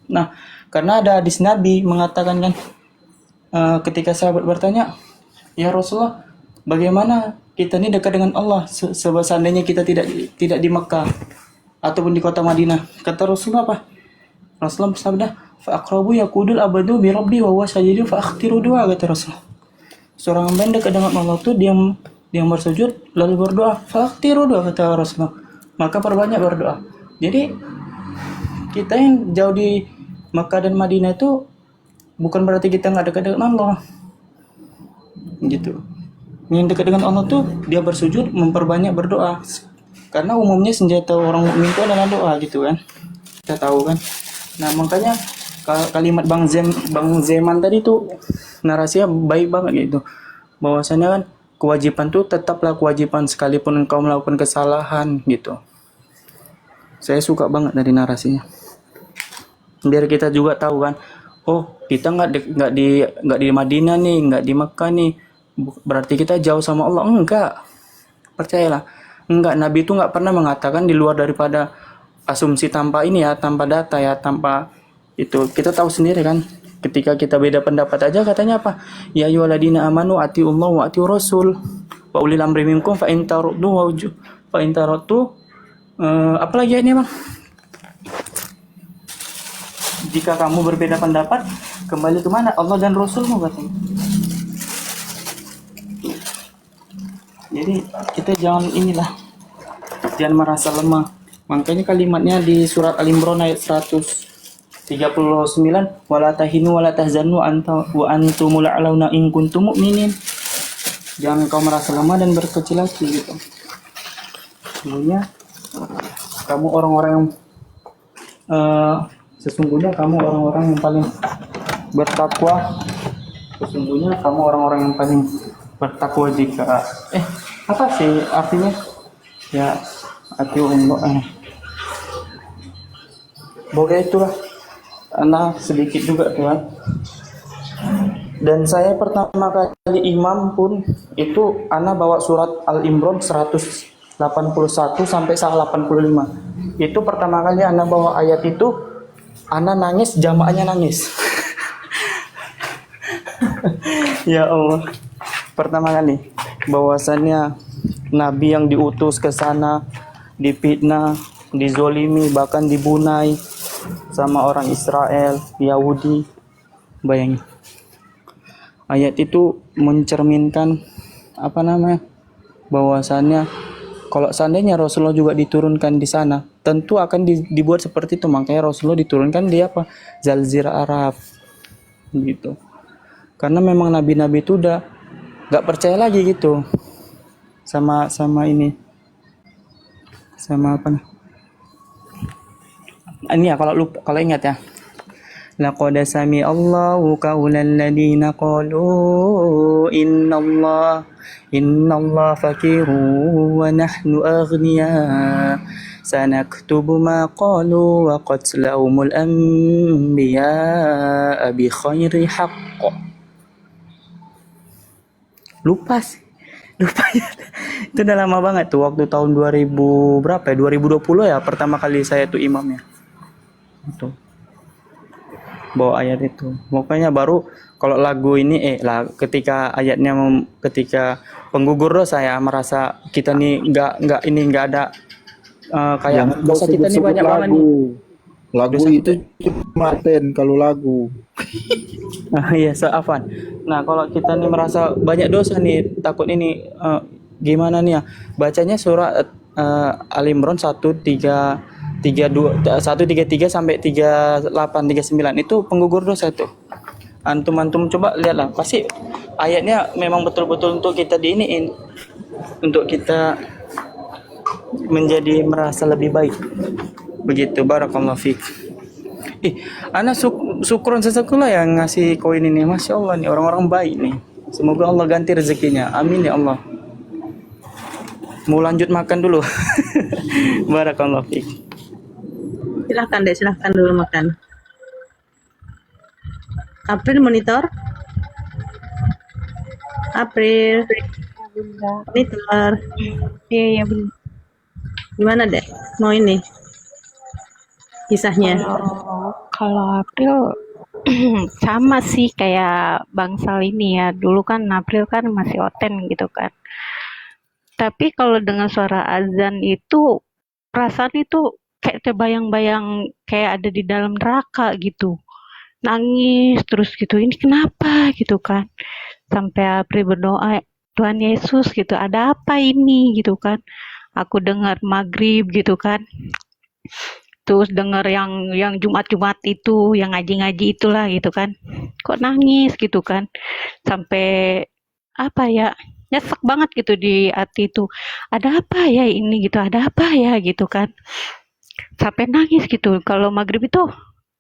Nah, karena ada hadis Nabi mengatakan kan, ketika sahabat bertanya, ya Rasulullah, bagaimana kita ini dekat dengan Allah seandainya kita tidak di Mekah ataupun di kota Madinah? Kata Rasulullah apa? Rasulullah bersabda, fa aqrabu yaqudul abadu bi rabbi wa huwa sajidu fa akhtiru doa, kata Rasulullah. Seorang hamba dekat dengan Allah itu diam bersujud lalu berdoa, fa akhtiru doa, kata Rasulullah. Maka perbanyak berdoa. Jadi kita yang jauh di Mekah dan Madinah itu bukan berarti kita nggak dekat dengan Allah. Gitu. Yang dekat dengan Allah tuh dia bersujud memperbanyak berdoa. Karena umumnya senjata orang mukmin itu adalah doa gitu kan. Kita tahu kan. Nah, makanya kalimat Bang Zeman tadi tuh narasinya baik banget gitu. Bahwasanya kan kewajiban tuh tetaplah kewajiban sekalipun engkau melakukan kesalahan gitu. Saya suka banget dari narasinya. Biar kita juga tahu kan, oh kita nggak di Madinah nih, nggak di Mekah nih, berarti kita jauh sama Allah. Enggak, percayalah, enggak. Nabi itu nggak pernah mengatakan di luar daripada asumsi tanpa ini ya, tanpa data ya, tanpa itu. Kita tahu sendiri kan, ketika kita beda pendapat aja katanya apa? Ya ayyuhalladzina amanu atiullah wa atiur rasul wa ulil amri minkum fa in taraddu apalagi ini Bang? Jika kamu berbeda pendapat, kembali ke mana? Allah dan Rasulmu katanya. Jadi kita jangan merasa lemah. Makanya kalimatnya di surat Al-Imran ayat 139, wala tahinu wala tahzanu wa antumul a'launa in kuntum mu'minin. Jangan kau merasa lemah dan berkecil hati gitu. Sebenarnya kamu orang-orang yang sesungguhnya kamu orang-orang yang paling bertakwa. Sesungguhnya kamu orang-orang yang paling bertakwa jika apa sih artinya? Ya, arti Allah. Pokoknya itulah. Anak sedikit juga tuan. Dan saya pertama kali imam pun itu anak bawa surat Al-Imran 181 sampai 85. Itu pertama kali anak bawa ayat itu. Ana nangis, jamaahnya nangis. Ya Allah. Pertama kali bahwasannya Nabi yang diutus ke sana difitnah, dizolimi, bahkan dibunai sama orang Israel, Yahudi. Bayangin. Ayat itu mencerminkan bahwasannya kalau seandainya Rasulullah juga diturunkan di sana, tentu akan dibuat seperti itu. Makanya Rasulullah diturunkan di Jazirah Arab, gitu. Karena memang nabi-nabi itu udah nggak percaya lagi gitu sama ini, sama apa? Ini ya kalau ingat ya. Laqad sami Allahu qaulal ladina qalu innallaha faqiru wa nahnu aghniya sanaktubu ma qalu wa qatlahumul anbiya bi khairi haqq. Lupa ya. Itu udah lama banget tuh, waktu tahun 2000 berapa ya, 2020 ya pertama kali saya tuh imamnya itu bawa ayat itu. Makanya baru kalau lagu ini ketika ayatnya ketika penggugur dosa ya, merasa kita nih nggak ada kayak dosa kita nih banyak banget nih. Lagu Dosa itu cuma ten kalau lagu. Iya, Afan. Nah, kalau kita nih merasa banyak dosa nih, takut ini gimana nih ya? Bacanya surat Al Imran 133 sampai 38 39 itu penggugur dosa tuh. Antum coba lihatlah, pasti ayatnya memang betul-betul untuk kita diiniin, untuk kita menjadi merasa lebih baik. Begitu, barakallahu fiik. Ana syukron sesakulah yang ngasih koin ini. Masya Allah nih, orang-orang baik nih. Semoga Allah ganti rezekinya. Amin ya Allah. Mau lanjut makan dulu. Barakallahu fiik. Silahkan dulu makan. April monitor. April Bunda. monitor. Iya, Bunda. Gimana deh? Mau ini kisahnya? Kalau April sama sih kayak Bangsal ini ya. Dulu kan April kan masih oten gitu kan. Tapi kalau dengan suara azan itu perasaan itu kayak terbayang-bayang kayak ada di dalam neraka gitu. Nangis terus gitu. Ini kenapa gitu kan? Sampai April berdoa, Tuhan Yesus gitu, ada apa ini gitu kan? Aku dengar maghrib gitu kan. Terus dengar yang Jumat-Jumat itu, yang ngaji-ngaji itulah gitu kan. Kok nangis gitu kan. Sampai apa ya? Nyesek banget gitu di hati itu. Ada apa ya ini gitu, ada apa ya gitu kan. Sampai nangis gitu. Kalau maghrib itu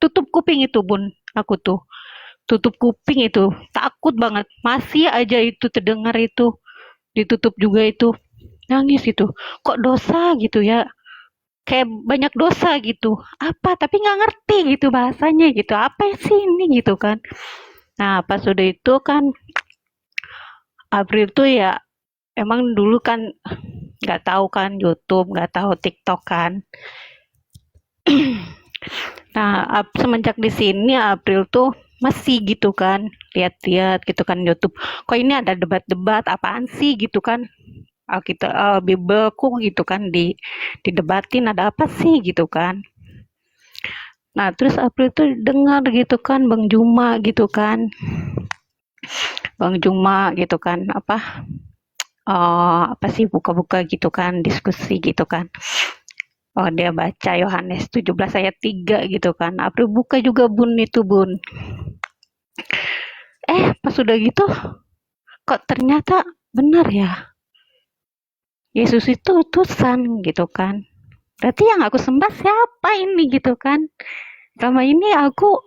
tutup kuping itu Bun, aku tuh. Tutup kuping itu, takut banget. Masih aja itu terdengar itu. Ditutup juga itu. Nangis itu. Kok dosa gitu ya. Kayak banyak dosa gitu. Apa? Tapi nggak ngerti gitu bahasanya gitu. Apa sih ini gitu kan. Nah pas udah itu kan April tuh ya emang dulu kan nggak tahu kan YouTube, nggak tahu TikTok kan. Nah semenjak di sini April tuh masih gitu kan lihat-lihat gitu kan YouTube. Kok ini ada debat-debat apaan sih gitu kan. Kita Bibelku gitu kan didebatin ada apa sih gitu kan. Nah terus April tuh dengar gitu kan Bang Juma gitu kan. Bang Juma gitu kan apa sih buka-buka gitu kan diskusi gitu kan. Oh dia baca Yohanes 17 ayat 3 gitu kan. April buka juga Bun itu Bun. Pas udah gitu kok ternyata benar ya. Yesus itu utusan gitu kan. Berarti yang aku sembah siapa ini gitu kan. Selama ini aku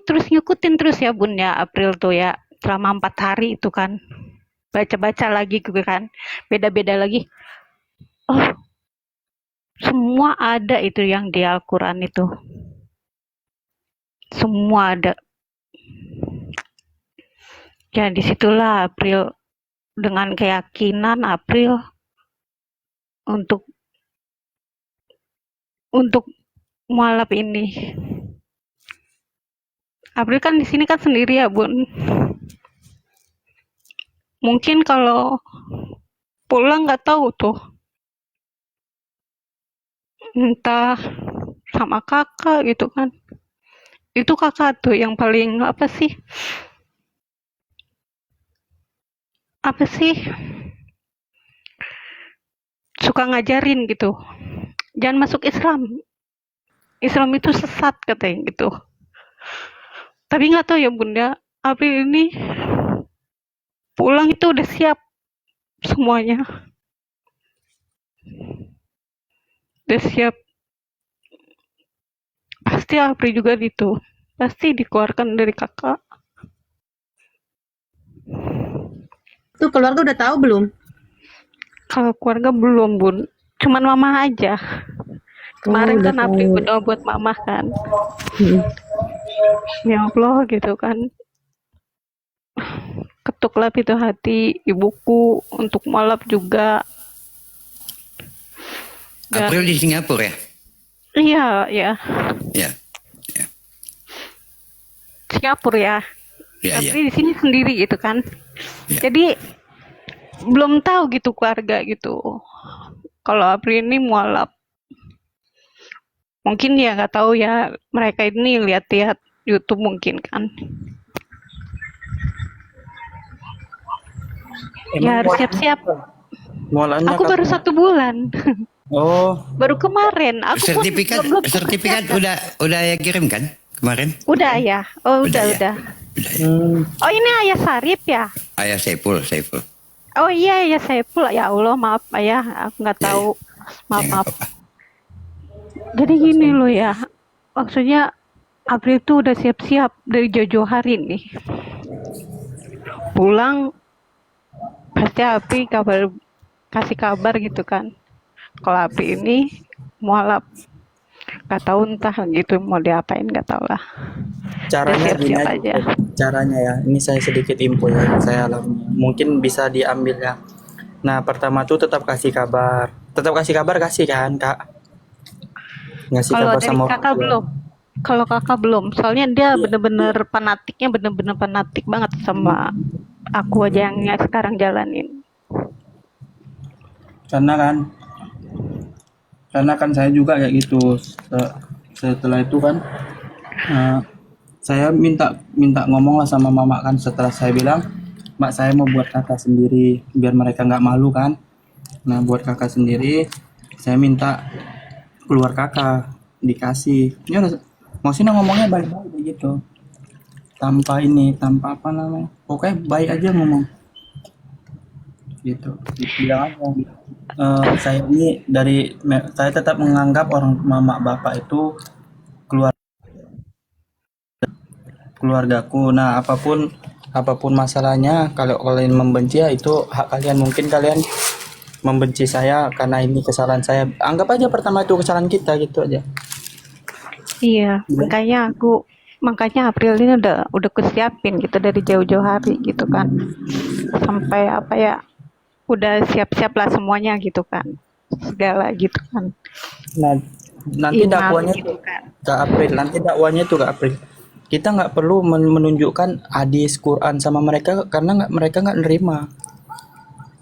terus ngikutin terus ya Bun ya April tuh ya. Selama 4 hari itu kan. Baca-baca lagi gitu kan. Beda-beda lagi. Oh semua ada itu yang di Al-Quran itu. Semua ada. Ya disitulah April dengan keyakinan April untuk mualaf ini. April kan di sini kan sendiri ya Bun. Mungkin kalau pulang nggak tahu tuh. Entah sama kakak gitu kan. Itu kakak tuh yang paling apa sih suka ngajarin gitu. Jangan masuk Islam. Islam itu sesat katanya gitu. Tapi nggak tahu ya Bunda, April ini pulang itu udah siap semuanya. Udah siap. Pasti April juga gitu. Pasti dikeluarkan dari kakak. Tuh keluarga udah tahu belum? Kalau keluarga belum Bun. Cuman mama aja. Kemarin udah kan April tahu. berdoa buat mama kan. Ya Allah gitu kan. Ketuklah pintu hati ibuku untuk mualaf juga. Dan, April di Singapura ya? iya, ya. Ya. Singapura ya. Ya, Tapi ya. di sini sendiri gitu kan. Ya. Jadi belum tahu gitu keluarga gitu. Kalau April ini mualaf. Mungkin ya nggak tahu ya mereka ini lihat-lihat YouTube mungkin kan. Ya harus mual siap-siap. mualannya Aku baru kapan? 1 bulan. Oh, Baru kemarin. Aku pun Sertifikat belum sertifikat mempersiapkan. udah ya kirim kan kemarin? Udah ya. Oh Udah ya. udah. Udah ya. Oh ini Ayah Sarip ya? Ayah Saiful. Oh iya ya Saiful. Ya Allah maaf Ayah, aku nggak Ya, ya. tahu. Ya Maaf nggak maaf. apa-apa. Jadi gini loh ya. Maksudnya April tuh udah siap-siap dari jauh-jauh hari nih. Pulang pasti Apri kasih kabar gitu kan. Kalau Apri ini mualaf, nggak tahu entah gitu mau diapain nggak tahu lah. Udah caranya gini siap-siap aja. aja. Caranya ya, ini saya sedikit info ya yang saya alami. Mungkin bisa diambil ya. Nah, pertama tuh tetap kasih kabar. Tetap kasih kabar kasih kan, Kak? Ngasih Kalau kabar dari sama orang kakak tua. belum. Kalau kakak belum, soalnya dia Iya. bener-bener fanatiknya bener-bener fanatik banget sama aku aja yang sekarang jalanin. Karena kan saya juga kayak gitu. Setelah itu kan eh, saya minta ngomong lah sama mama kan, setelah saya bilang, "Mak, saya mau buat kakak sendiri biar mereka nggak malu kan." Nah, buat kakak sendiri saya minta keluar kakak dikasih. Ya udah, maksudnya ngomongnya baik-baik begitu. Tanpa apa namanya? Pokoknya baik aja ngomong gitu. Bilang aja. Saya ini saya tetap menganggap orang mama bapak itu keluargaku. Nah, apapun masalahnya, kalau kalian membenci ya itu hak kalian. Mungkin kalian membenci saya karena ini kesalahan saya. Anggap aja pertama itu kesalahan kita gitu aja. Iya, Ya. makanya April ini udah kesiapin gitu dari jauh-jauh hari gitu kan. Sampai apa ya, udah siap-siap lah semuanya gitu kan. Segala gitu kan. Nah, nanti Iman dakwanya gitu tuh kan. ke April. Nanti dakwanya tuh ke April. Kita nggak perlu menunjukkan hadis Quran sama mereka karena mereka nggak nerima.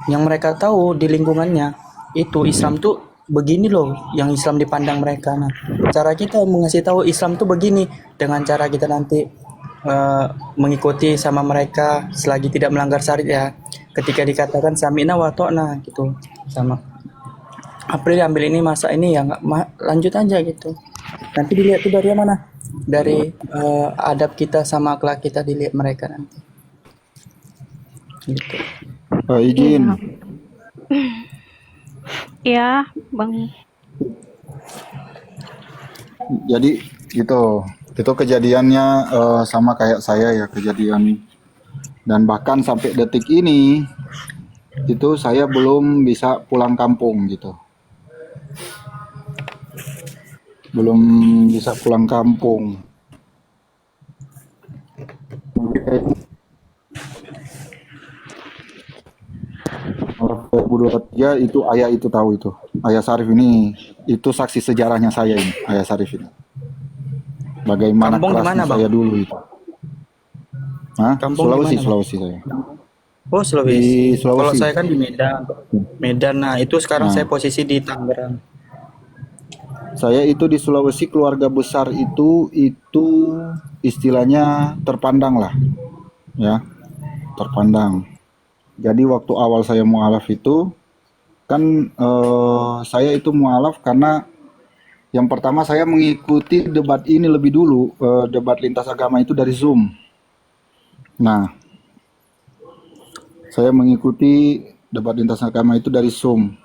Yang mereka tahu di lingkungannya itu Islam tuh begini loh, yang Islam dipandang mereka. Nah, cara kita mengasih tahu Islam tuh begini dengan cara kita nanti mengikuti sama mereka selagi tidak melanggar syariat ya. Ketika dikatakan sami'na wa ta'na gitu sama April ambil ini masa ini ya nggak lanjut aja gitu. Nanti dilihat tuh dari mana? Dari adab kita sama akhlak kita dilihat mereka nanti. Gitu. Izin. Iya, Bang. Jadi itu kejadiannya sama kayak saya ya kejadian, dan bahkan sampai detik ini itu saya belum bisa pulang kampung gitu, belum bisa pulang kampung. 2023 itu ayah itu tahu itu. Ayah Sarif ini itu saksi sejarahnya saya ini, ayah Sarif ini. Bagaimana Kampung di kerasnya mana, Bang? saya dulu itu. Hah? Kampung Sulawesi, di mana, Bang? Sulawesi saya. Oh, Sulawesi. Di Sulawesi. Kalau saya kan di Medan. Medan. Nah, itu sekarang Nah. saya posisi di Tangerang. Saya itu di Sulawesi, keluarga besar itu istilahnya terpandang lah, ya, terpandang. Jadi waktu awal saya mualaf itu kan saya itu mualaf karena yang pertama saya mengikuti debat ini lebih dulu, debat lintas agama itu dari Zoom. Nah, saya mengikuti debat lintas agama itu dari Zoom.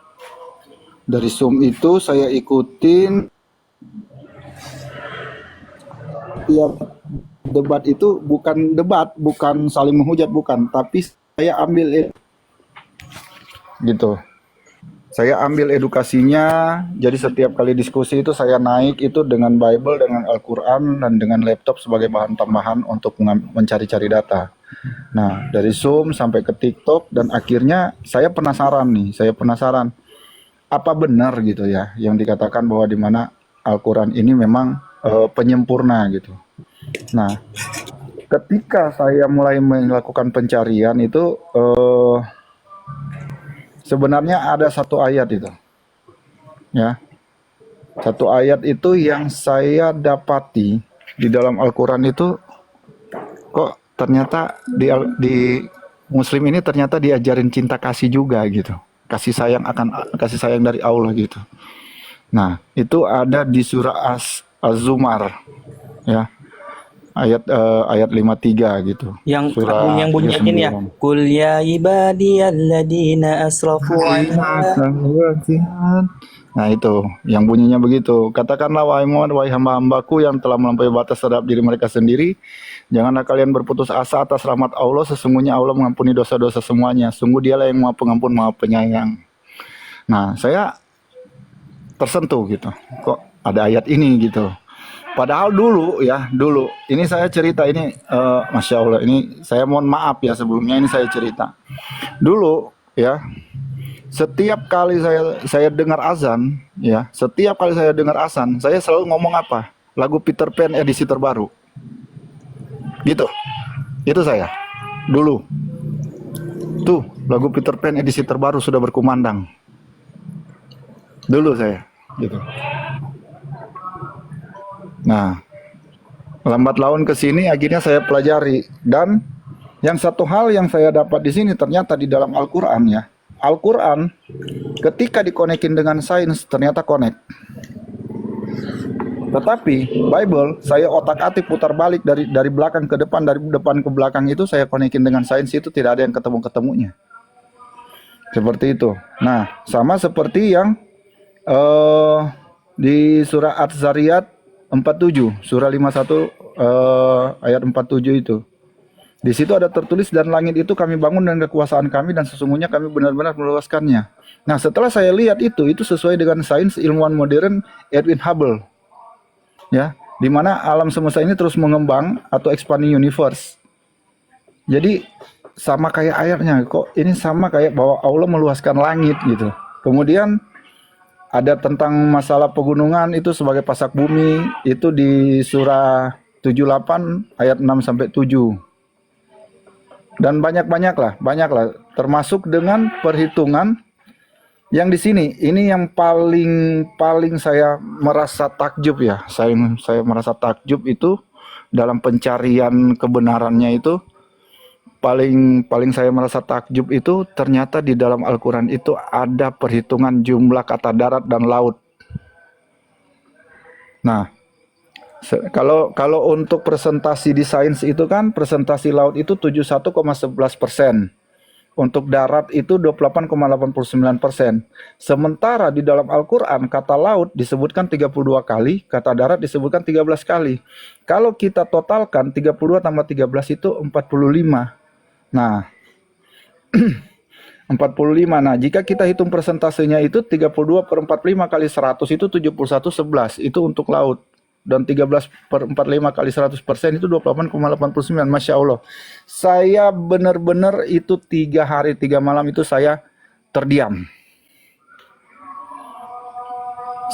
Dari Zoom itu saya ikutin tiap debat itu, bukan debat, bukan saling menghujat, bukan, tapi saya ambil gitu. Saya ambil edukasinya, jadi setiap kali diskusi itu saya naik itu dengan Bible, dengan Al-Quran, dan dengan laptop sebagai bahan tambahan untuk mencari-cari data. Nah, dari Zoom sampai ke TikTok, dan akhirnya saya penasaran apa benar gitu ya yang dikatakan bahwa di mana Al-Quran ini memang penyempurna gitu. Nah, ketika saya mulai melakukan pencarian itu sebenarnya ada satu ayat itu, ya, satu ayat itu yang saya dapati di dalam Al-Quran itu kok ternyata di Muslim ini ternyata diajarin cinta kasih juga gitu. Kasih sayang dari Allah gitu. Nah, itu ada di surah Az-Zumar ya. Ayat 53 gitu. Yang Surah yang bunyinya gini ya. 39. Qul ya ibadiyalladzina asrafu ala. Nah itu, yang bunyinya begitu. Katakanlah wahai Muhammad, wahai hamba-hambaku yang telah melampaui batas terhadap diri mereka sendiri, janganlah kalian berputus asa atas rahmat Allah. Sesungguhnya Allah mengampuni dosa-dosa semuanya. Sungguh Dialah yang Maha Pengampun, Maha Penyayang. Nah, saya tersentuh gitu. Kok ada ayat ini gitu. Padahal dulu ini saya cerita ini, Masya Allah, ini saya mohon maaf ya sebelumnya, ini saya cerita. Dulu ya, setiap kali saya dengar azan, ya, setiap kali saya dengar azan, saya selalu ngomong apa? Lagu Peter Pan edisi terbaru. Gitu. Itu saya. Dulu. Tuh, lagu Peter Pan edisi terbaru sudah berkumandang. Dulu saya, gitu. Nah, lambat laun ke sini akhirnya saya pelajari, dan yang satu hal yang saya dapat di sini ternyata di dalam Al-Qur'an ya. Al-Quran ketika dikonekin dengan sains ternyata connect. Tetapi Bible saya otak-atik putar balik dari belakang ke depan, dari depan ke belakang itu saya konekin dengan sains, itu tidak ada yang ketemu-ketemunya. Seperti itu. Nah, sama seperti yang di surah Az-Zariyat 47, surah 51 ayat 47 itu. Di situ ada tertulis, dan langit itu kami bangun dengan kekuasaan kami, dan sesungguhnya kami benar-benar meluaskannya. Nah, setelah saya lihat itu sesuai dengan sains ilmuwan modern Edwin Hubble. Ya, di mana alam semesta ini terus mengembang atau expanding universe. Jadi sama kayak ayatnya, kok ini sama kayak bahwa Allah meluaskan langit gitu. Kemudian ada tentang masalah pegunungan itu sebagai pasak bumi, itu di surah 78 ayat 6 sampai 7. Dan banyak lah, termasuk dengan perhitungan yang di sini. Ini yang paling saya merasa takjub ya. Saya merasa takjub itu dalam pencarian kebenarannya itu, paling saya merasa takjub itu ternyata di dalam Al-Qur'an itu ada perhitungan jumlah kata darat dan laut. Nah, kalau untuk presentasi di sains itu kan, presentasi laut itu 71,11%. Untuk darat itu 28,89%. Sementara di dalam Al-Quran kata laut disebutkan 32 kali, kata darat disebutkan 13 kali. Kalau kita totalkan 32 tambah 13 itu 45. Nah, 45. Nah, jika kita hitung persentasenya itu 32 per 45 kali 100 itu 71,11. Itu untuk laut. Dan 13 per 45 kali 100% itu 28,89. Masya Allah. Saya benar-benar itu 3 hari 3 malam itu saya terdiam.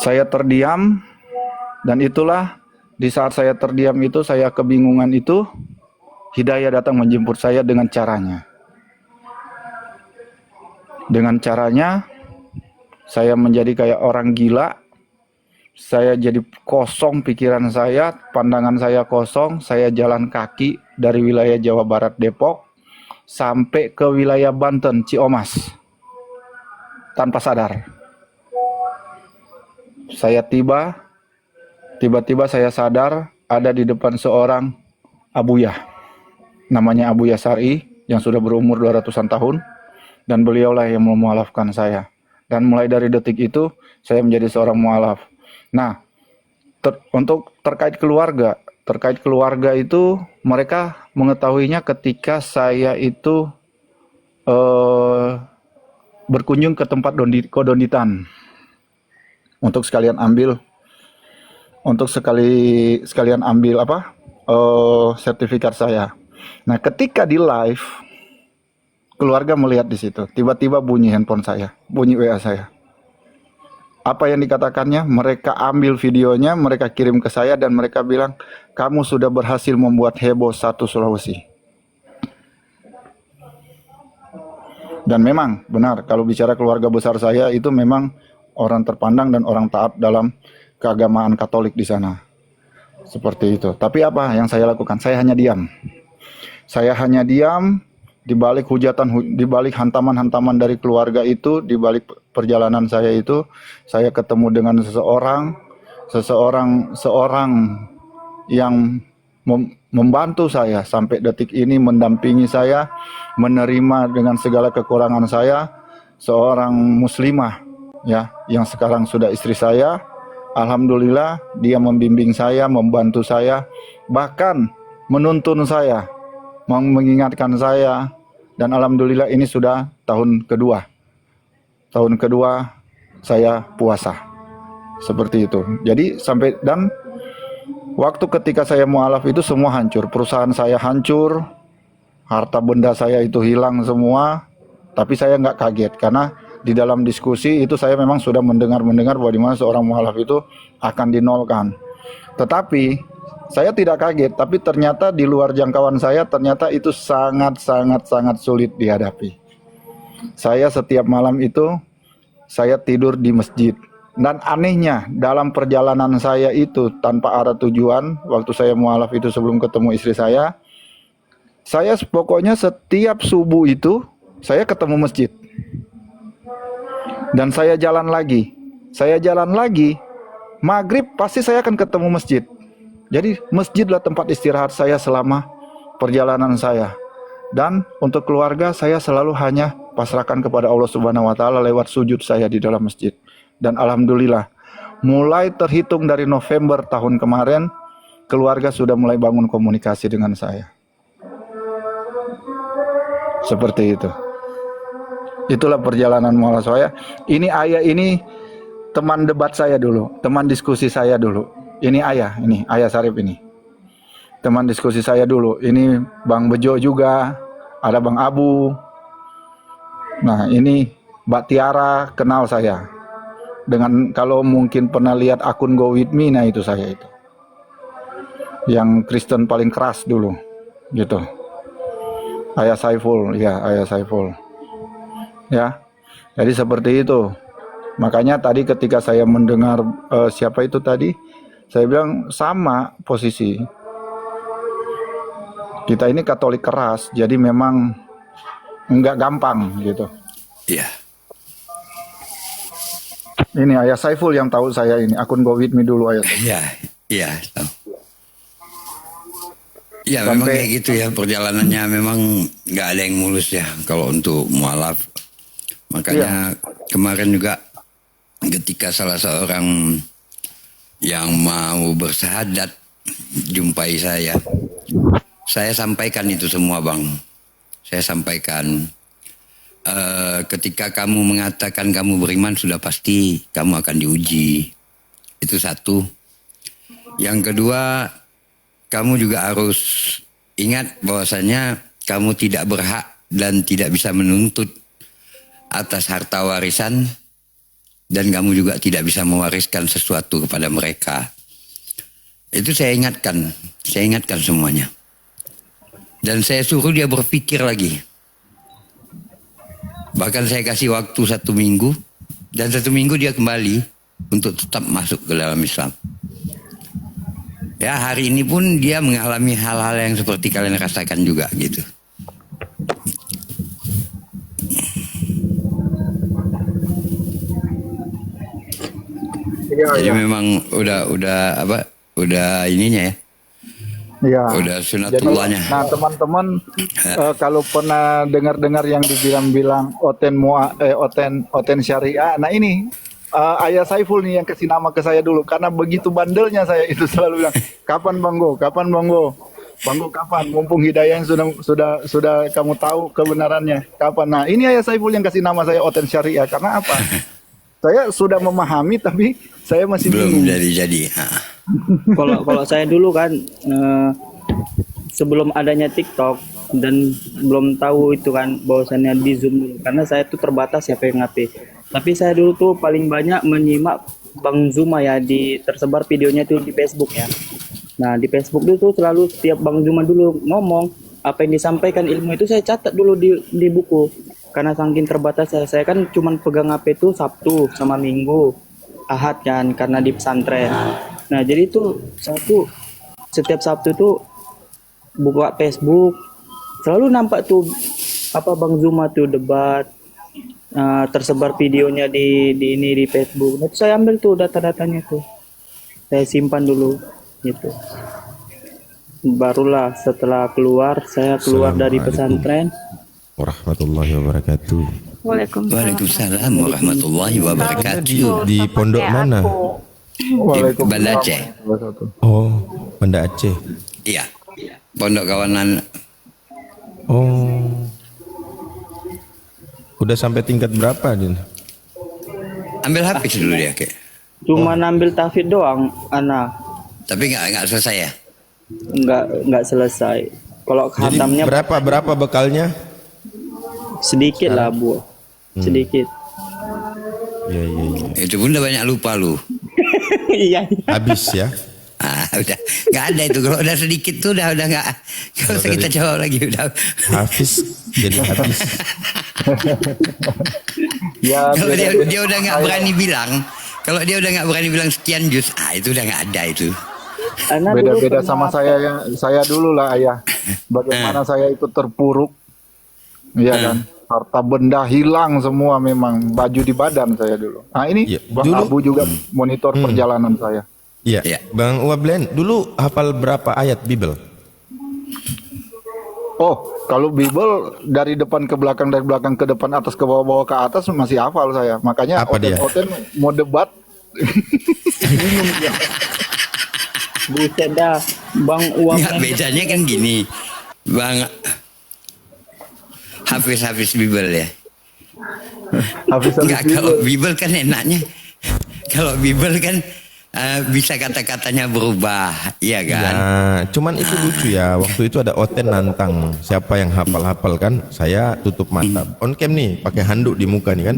Saya terdiam, dan itulah di saat saya terdiam itu, saya kebingungan itu, hidayah datang menjemput saya dengan caranya. Dengan caranya saya menjadi kayak orang gila. Saya jadi kosong pikiran saya, pandangan saya kosong, saya jalan kaki dari wilayah Jawa Barat Depok sampai ke wilayah Banten Ciamas tanpa sadar. Saya tiba-tiba saya sadar ada di depan seorang Abuyah, namanya Abuyah Syar'i, yang sudah berumur 200-an tahun, dan beliaulah yang memualafkan saya. Dan mulai dari detik itu saya menjadi seorang mualaf. Nah, untuk terkait keluarga itu mereka mengetahuinya ketika saya itu berkunjung ke tempat kodonditan untuk sekalian ambil sertifikat saya. Nah, ketika di live keluarga melihat di situ, tiba-tiba bunyi handphone saya, bunyi WA saya. Apa yang dikatakannya? Mereka ambil videonya, mereka kirim ke saya, dan mereka bilang, kamu sudah berhasil membuat heboh satu Sulawesi. Dan memang benar, kalau bicara keluarga besar saya itu memang orang terpandang dan orang taat dalam keagamaan Katolik di sana. Seperti itu. Tapi apa yang saya lakukan? Saya hanya diam. di balik di balik hantaman-hantaman dari keluarga itu, di balik perjalanan saya itu, saya ketemu dengan seorang yang membantu saya sampai detik ini, mendampingi saya, menerima dengan segala kekurangan saya, seorang muslimah ya, yang sekarang sudah istri saya. Alhamdulillah dia membimbing saya, membantu saya, bahkan menuntun saya, mengingatkan saya, dan alhamdulillah ini sudah tahun kedua. Tahun kedua saya puasa. Seperti itu. Jadi dan waktu ketika saya mualaf itu semua hancur. Perusahaan saya hancur, harta benda saya itu hilang semua. Tapi saya nggak kaget karena di dalam diskusi itu saya memang sudah mendengar bahwa di mana seorang mualaf itu akan dinolkan. Tetapi saya tidak kaget, tapi ternyata di luar jangkauan saya, ternyata itu sangat sulit dihadapi. Saya setiap malam itu, saya tidur di masjid. Dan anehnya, dalam perjalanan saya itu tanpa arah tujuan, waktu saya mualaf itu sebelum ketemu istri saya pokoknya setiap subuh itu, saya ketemu masjid. Dan saya jalan lagi. Maghrib pasti saya akan ketemu masjid. Jadi masjidlah tempat istirahat saya selama perjalanan saya. Dan untuk keluarga saya selalu hanya pasrahkan kepada Allah Subhanahu wa taala lewat sujud saya di dalam masjid. Dan alhamdulillah, mulai terhitung dari November tahun kemarin, keluarga sudah mulai bangun komunikasi dengan saya. Seperti itu. Itulah perjalanan mualaf saya. Ini ayah, ini teman debat saya dulu, teman diskusi saya dulu. Ini ayah Sarip ini. Teman diskusi saya dulu. Ini Bang Bejo juga, ada Bang Abu. Nah, ini Mbak Tiara kenal saya. Dengan kalau mungkin pernah lihat akun Go With Me, nah itu saya itu. Yang Kristen paling keras dulu, gitu. Ayah Saiful, ya, Ayah Saiful. Ya. Jadi seperti itu. Makanya tadi ketika saya mendengar siapa itu tadi, saya bilang sama posisi. Kita ini Katolik keras, jadi memang enggak gampang gitu. Iya. Ini Ayah Saiful yang tahu saya ini, akun Go With Me dulu Ayah Saiful. Iya. Ya memang kayak gitu ya, perjalanannya memang nggak ada yang mulus ya kalau untuk mualaf. Makanya kemarin juga ketika salah seorang yang mau bersahadat jumpai saya sampaikan itu semua Bang. Saya sampaikan ketika kamu mengatakan kamu beriman sudah pasti kamu akan diuji. Itu satu. Yang kedua, kamu juga harus ingat bahwasanya kamu tidak berhak dan tidak bisa menuntut atas harta warisan, dan kamu juga tidak bisa mewariskan sesuatu kepada mereka. Itu saya ingatkan semuanya. Dan saya suruh dia berpikir lagi. Bahkan saya kasih waktu 1 minggu, dan 1 minggu dia kembali untuk tetap masuk ke dalam Islam. Ya, hari ini pun dia mengalami hal-hal yang seperti kalian rasakan juga gitu. Jadi memang udah ininya ya. Iya. Udah sunatullahnya. Nah, teman-teman kalau pernah dengar-dengar yang dibilang oten syariah. Nah, ini Ayah Saiful nih yang kasih nama ke saya dulu karena begitu bandelnya saya itu selalu bilang, "Kapan Bang Go? Kapan Bang Go? Bang Go kapan? Mumpung hidayah yang sudah kamu tahu kebenarannya. Kapan?" Nah, ini Ayah Saiful yang kasih nama saya oten syariah karena apa? Saya sudah memahami tapi saya masih belum bingung. jadi. Kalau saya dulu kan sebelum adanya TikTok dan belum tahu itu kan bahwasannya di Zoom dulu karena saya tuh terbatas ya pengen ngapain. Tapi saya dulu tuh paling banyak menyimak Bang Zuma ya, tersebar videonya tuh di Facebook ya. Nah di Facebook itu selalu setiap Bang Zuma dulu ngomong apa yang disampaikan ilmu itu saya catat dulu di buku. Karena saking terbatas saya kan cuman pegang HP itu Sabtu sama Minggu, Ahad kan karena di pesantren. Nah jadi tuh saya tuh setiap Sabtu tuh buka Facebook selalu nampak tuh apa Bang Zuma tuh debat, tersebar videonya di Facebook. Nah, itu saya ambil tuh data-datanya tuh. Saya simpan dulu gitu. Barulah setelah keluar, saya keluar dari Assalamualaikum pesantren. warahmatullahi wabarakatuh. Waalaikumsalam warahmatullahi wabarakatuh. Di pondok mana? Di Banda Aceh. Oh, Banda Aceh. Iya. Pondok kawanan. Oh. Udah sampai tingkat berapa, Din? Ambil habis dulu dia, Kek. Cuma ambil tahfidz doang, anak. Tapi nggak selesai ya. Nggak selesai. Kalau Jadi khatamnya berapa bekalnya? sedikit lah, Bu. Sedikit. Iya, iya, iya. Itu pun udah banyak lupa lu. Iya. Habis ya. Udah nggak ada itu. Kalau udah sedikit tuh udah nggak. Kalau usah kita jawab lagi udah. Hafiz jadi habis. Ya, Kalau beda-beda dia udah nggak saya. berani bilang, kalau dia udah nggak berani bilang sekian juz, itu udah nggak ada itu. Anak dulu Beda-beda pernah sama saya dulu lah, ayah. Bagaimana saya ikut terpuruk, iya kan? Harta benda hilang semua, memang baju di badan saya dulu. Nah ini Iya, Bang dulu- Abu juga monitor perjalanan saya. Iya. Iya. Bang Wablen, dulu hafal berapa ayat Bible? Oh, kalau Bible dari depan ke belakang, dari belakang ke depan, atas ke bawah, bawah ke atas masih hafal saya. Makanya Apa dia? Oten mau debat. Bingung dia. buset dah, Bang Uang. Nggak, bedanya kan gini, Bang Hafiz Bible ya. Habis-habis Enggak, kalau Bible kan enaknya. Kalau Bible kan bisa kata-katanya berubah, iya kan? Ya, cuman itu lucu ya. Waktu itu ada Oten nantang siapa yang hafal-hafal kan. Saya tutup mata. On cam nih, pakai handuk di muka nih kan.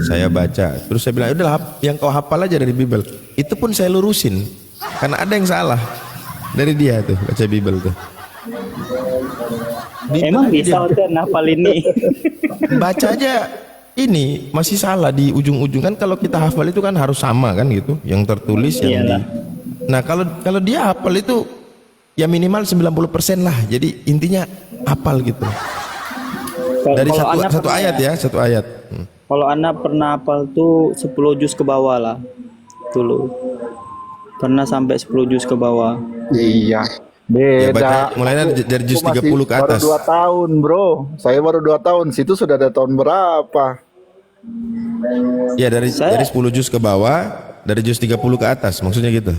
Saya baca. Terus saya bilang, udah yang kau hafal aja dari Bible. Itu pun saya lurusin. Karena ada yang salah dari dia tuh baca Bible tuh. Emang bisa udah hafal ini. Baca aja ini masih salah di ujung-ujung kan. Kalau kita hafal itu kan harus sama kan gitu, yang tertulis yang di. Iyalah. Nah kalau dia hafal itu ya minimal 90% lah. Jadi intinya hafal gitu. Dari Kalau anak satu pernah- ayat ya, satu ayat. Kalau anak pernah hafal tuh 10 juz ke bawah lah dulu. Pernah sampai 10 juz ke bawah. Iya. Ya, Beda. baca mulainya dari juz Aku masih 30 ke atas. Baru 2 tahun, bro. Saya baru 2 tahun. Situ sudah ada tahun berapa? Ya dari Saya- 10 juz ke bawah, dari juz 30 ke atas, maksudnya gitu.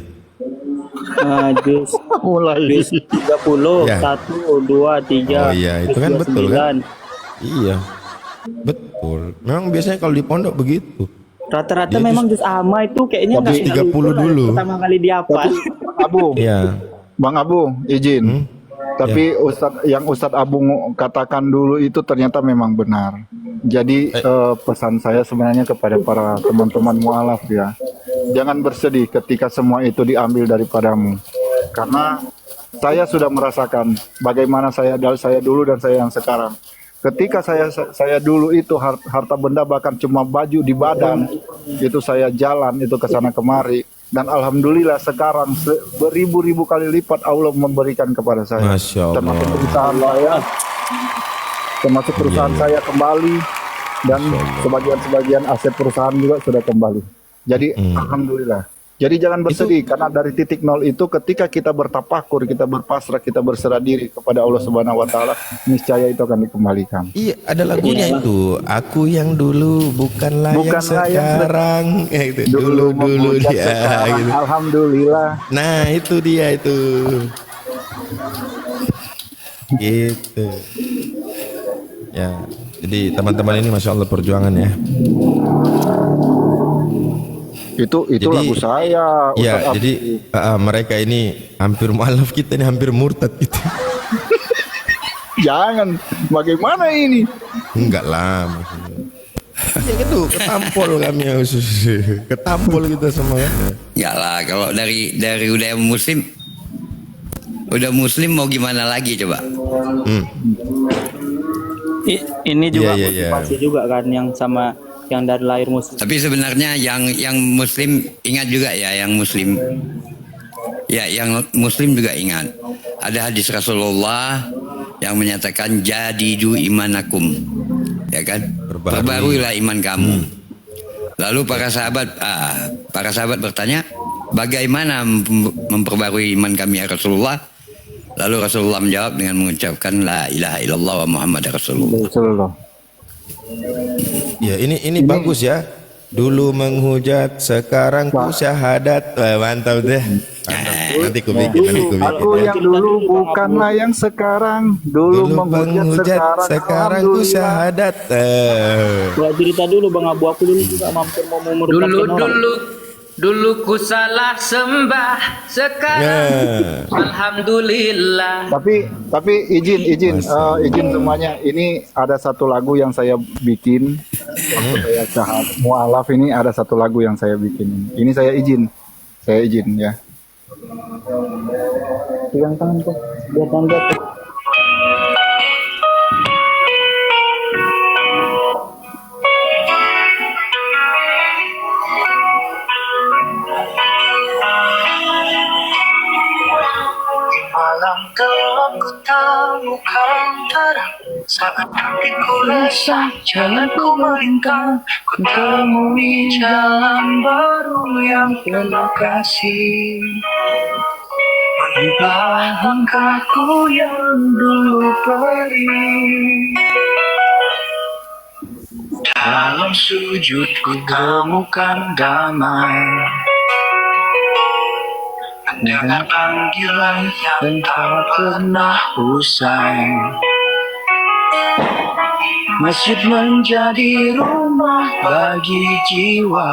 Juz Mulai. juz 30, Ya. 1, 2, 3. Oh iya, itu kan betul kan? Iya. Betul. Memang biasanya kalau di pondok begitu. Rata-rata Dia memang juz amma itu kayaknya Tapi nggak 30 lupa lah dulu. pertama kali dihafal. Abu, Iya. Bang Abu, izin. Tapi yang Ustadz Abu katakan dulu itu ternyata memang benar. Jadi pesan saya sebenarnya kepada para teman-teman mualaf ya, jangan bersedih ketika semua itu diambil daripadamu, karena saya sudah merasakan bagaimana saya dulu dan saya yang sekarang. Ketika saya dulu itu harta benda bahkan cuma baju di badan, itu saya jalan itu ke sana kemari. Dan alhamdulillah sekarang beribu-ribu kali lipat Allah memberikan kepada saya. Masya Allah. Termasuk perusahaan saya, termasuk perusahaan saya kembali, dan sebagian aset perusahaan juga sudah kembali. Jadi alhamdulillah. Jadi jangan bersedih karena dari titik nol itu ketika kita bertapakur, kita berpasrah, kita berserah diri kepada Allah Subhanahu wa taala, niscaya itu akan dikembalikan. Iya, ada lagunya itu. Aku yang dulu bukanlah yang Bukanlah yang sekarang. Ya, itu. Dulu memuja dia. sekarang, Gitu. alhamdulillah. Nah itu dia itu. Gitu. Ya, jadi teman-teman ini masya Allah perjuangan ya. Itu Jadi- lagu saya. Ya, Ustadz jadi mereka ini hampir mualaf, kita ini hampir murtad gitu. Jangan, bagaimana ini? Enggak lah maksudnya. Ya gitu, ketampol kami ya khusus. Ketampol kita semua kan. Ya lah, kalau dari udah muslim mau gimana lagi coba? Ini juga Iya, iya, iya. motivasi juga kan yang sama yang dari lahir muslim. Tapi sebenarnya yang muslim ingat juga ya, yang muslim. Ya, yang muslim juga ingat. Ada hadis Rasulullah yang menyatakan jadidu imanakum, ya kan? Perbaruilah iman kamu. Lalu para sahabat bertanya, bagaimana memperbarui iman kami ya Rasulullah? Lalu Rasulullah menjawab dengan mengucapkan la ilaha illallah wa Muhammad Rasulullah. Ya, ini bagus ya. Dulu menghujat, sekarang ku syahadat. Mantap deh. Nanti ku bikin. Aku yang dulu bukanlah yang sekarang. Dulu menghujat, sekarang ku syahadat. Buat cerita dulu Bang Abu, aku dulu juga mampir mau mengurutkan orang. Dulu ku salah sembah, sekarang alhamdulillah. Tapi izin semuanya. Ini ada satu lagu yang saya bikin waktu saya syahadat mualaf. Ini ada satu lagu yang saya bikin. Ini saya izin ya. Pegang tangan kok, biar tanda tuh. Malam gelap ku temukan terang, saat hatiku resah, jalanku melintang, ku temui jalan baru yang penuh kasih. Mengubah langkahku yang dulu perih. Dalam sujudku temukan damai, dengan panggilan yang tak pernah usai. Masjid menjadi rumah bagi jiwa,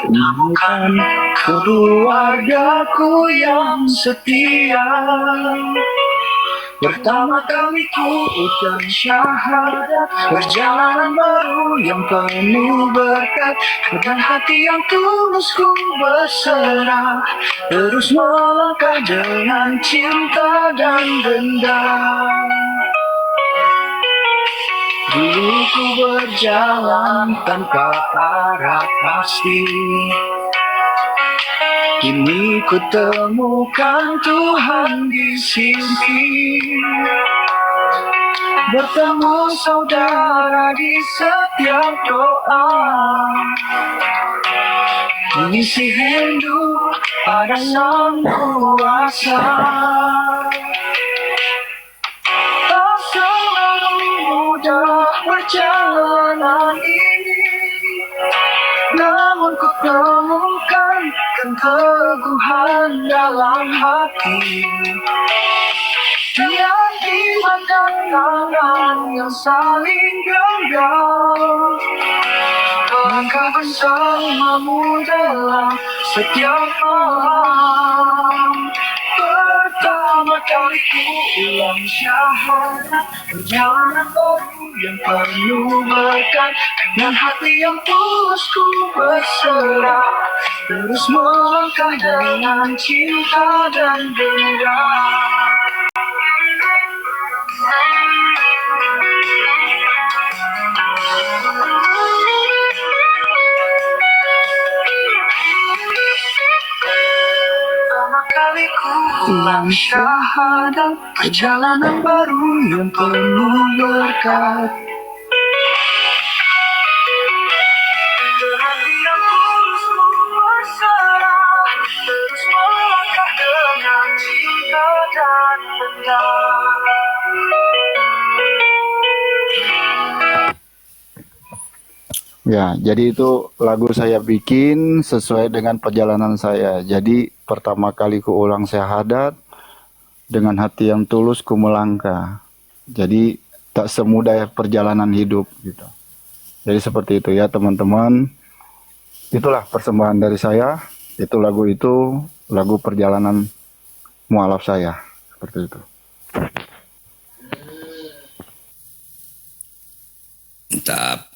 menemukan keluargaku yang setia. Pertama kali ku ucap syahadat, perjalanan baru yang penuh berkat, dan hati yang tulus ku berserah, terus melangkah dengan cinta dan dendam. Dulu ku berjalan tanpa arah pasti, kini ku temukan Tuhan di sini. Bertemu saudara di setiap doa, mengisi hidup pada Sang Kuasa. Tak selalu mudah perjalanan ini, namun ku temukan keteguhan dalam hati. Dia dimakan tangan yang saling genggam, langkah bersamamu dalam setiap malam. Pertama kali ku ulang syahadat, perjalanan baru yang penuh berkat, dengan hati yang tulus ku berserah, terus melangkah dengan cinta dan dendam. Pertama kali ku ulang syahadat, perjalanan baru yang penuh berkat, hati yang tulus ku berserah, terus melangkah dengan cinta dan dendam. Ya, jadi itu lagu saya bikin sesuai dengan perjalanan saya. Jadi pertama kali ku ulang syahadat, dengan hati yang tulus ku melangkah. Jadi tak semudah perjalanan hidup gitu. Jadi seperti itu ya teman-teman. Itulah persembahan dari saya. Itu lagu perjalanan mualaf saya. Seperti itu. Mantap.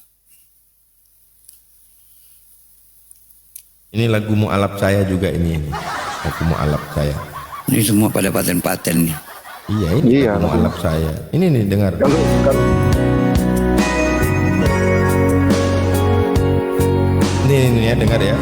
Ini lagu mu'alaf saya juga ini. Lagu mu'alaf saya. Ini semua pada paten-paten nih. Iya, ini lagu mu'alaf saya. Ini nih dengar. Ini ya dengar ya.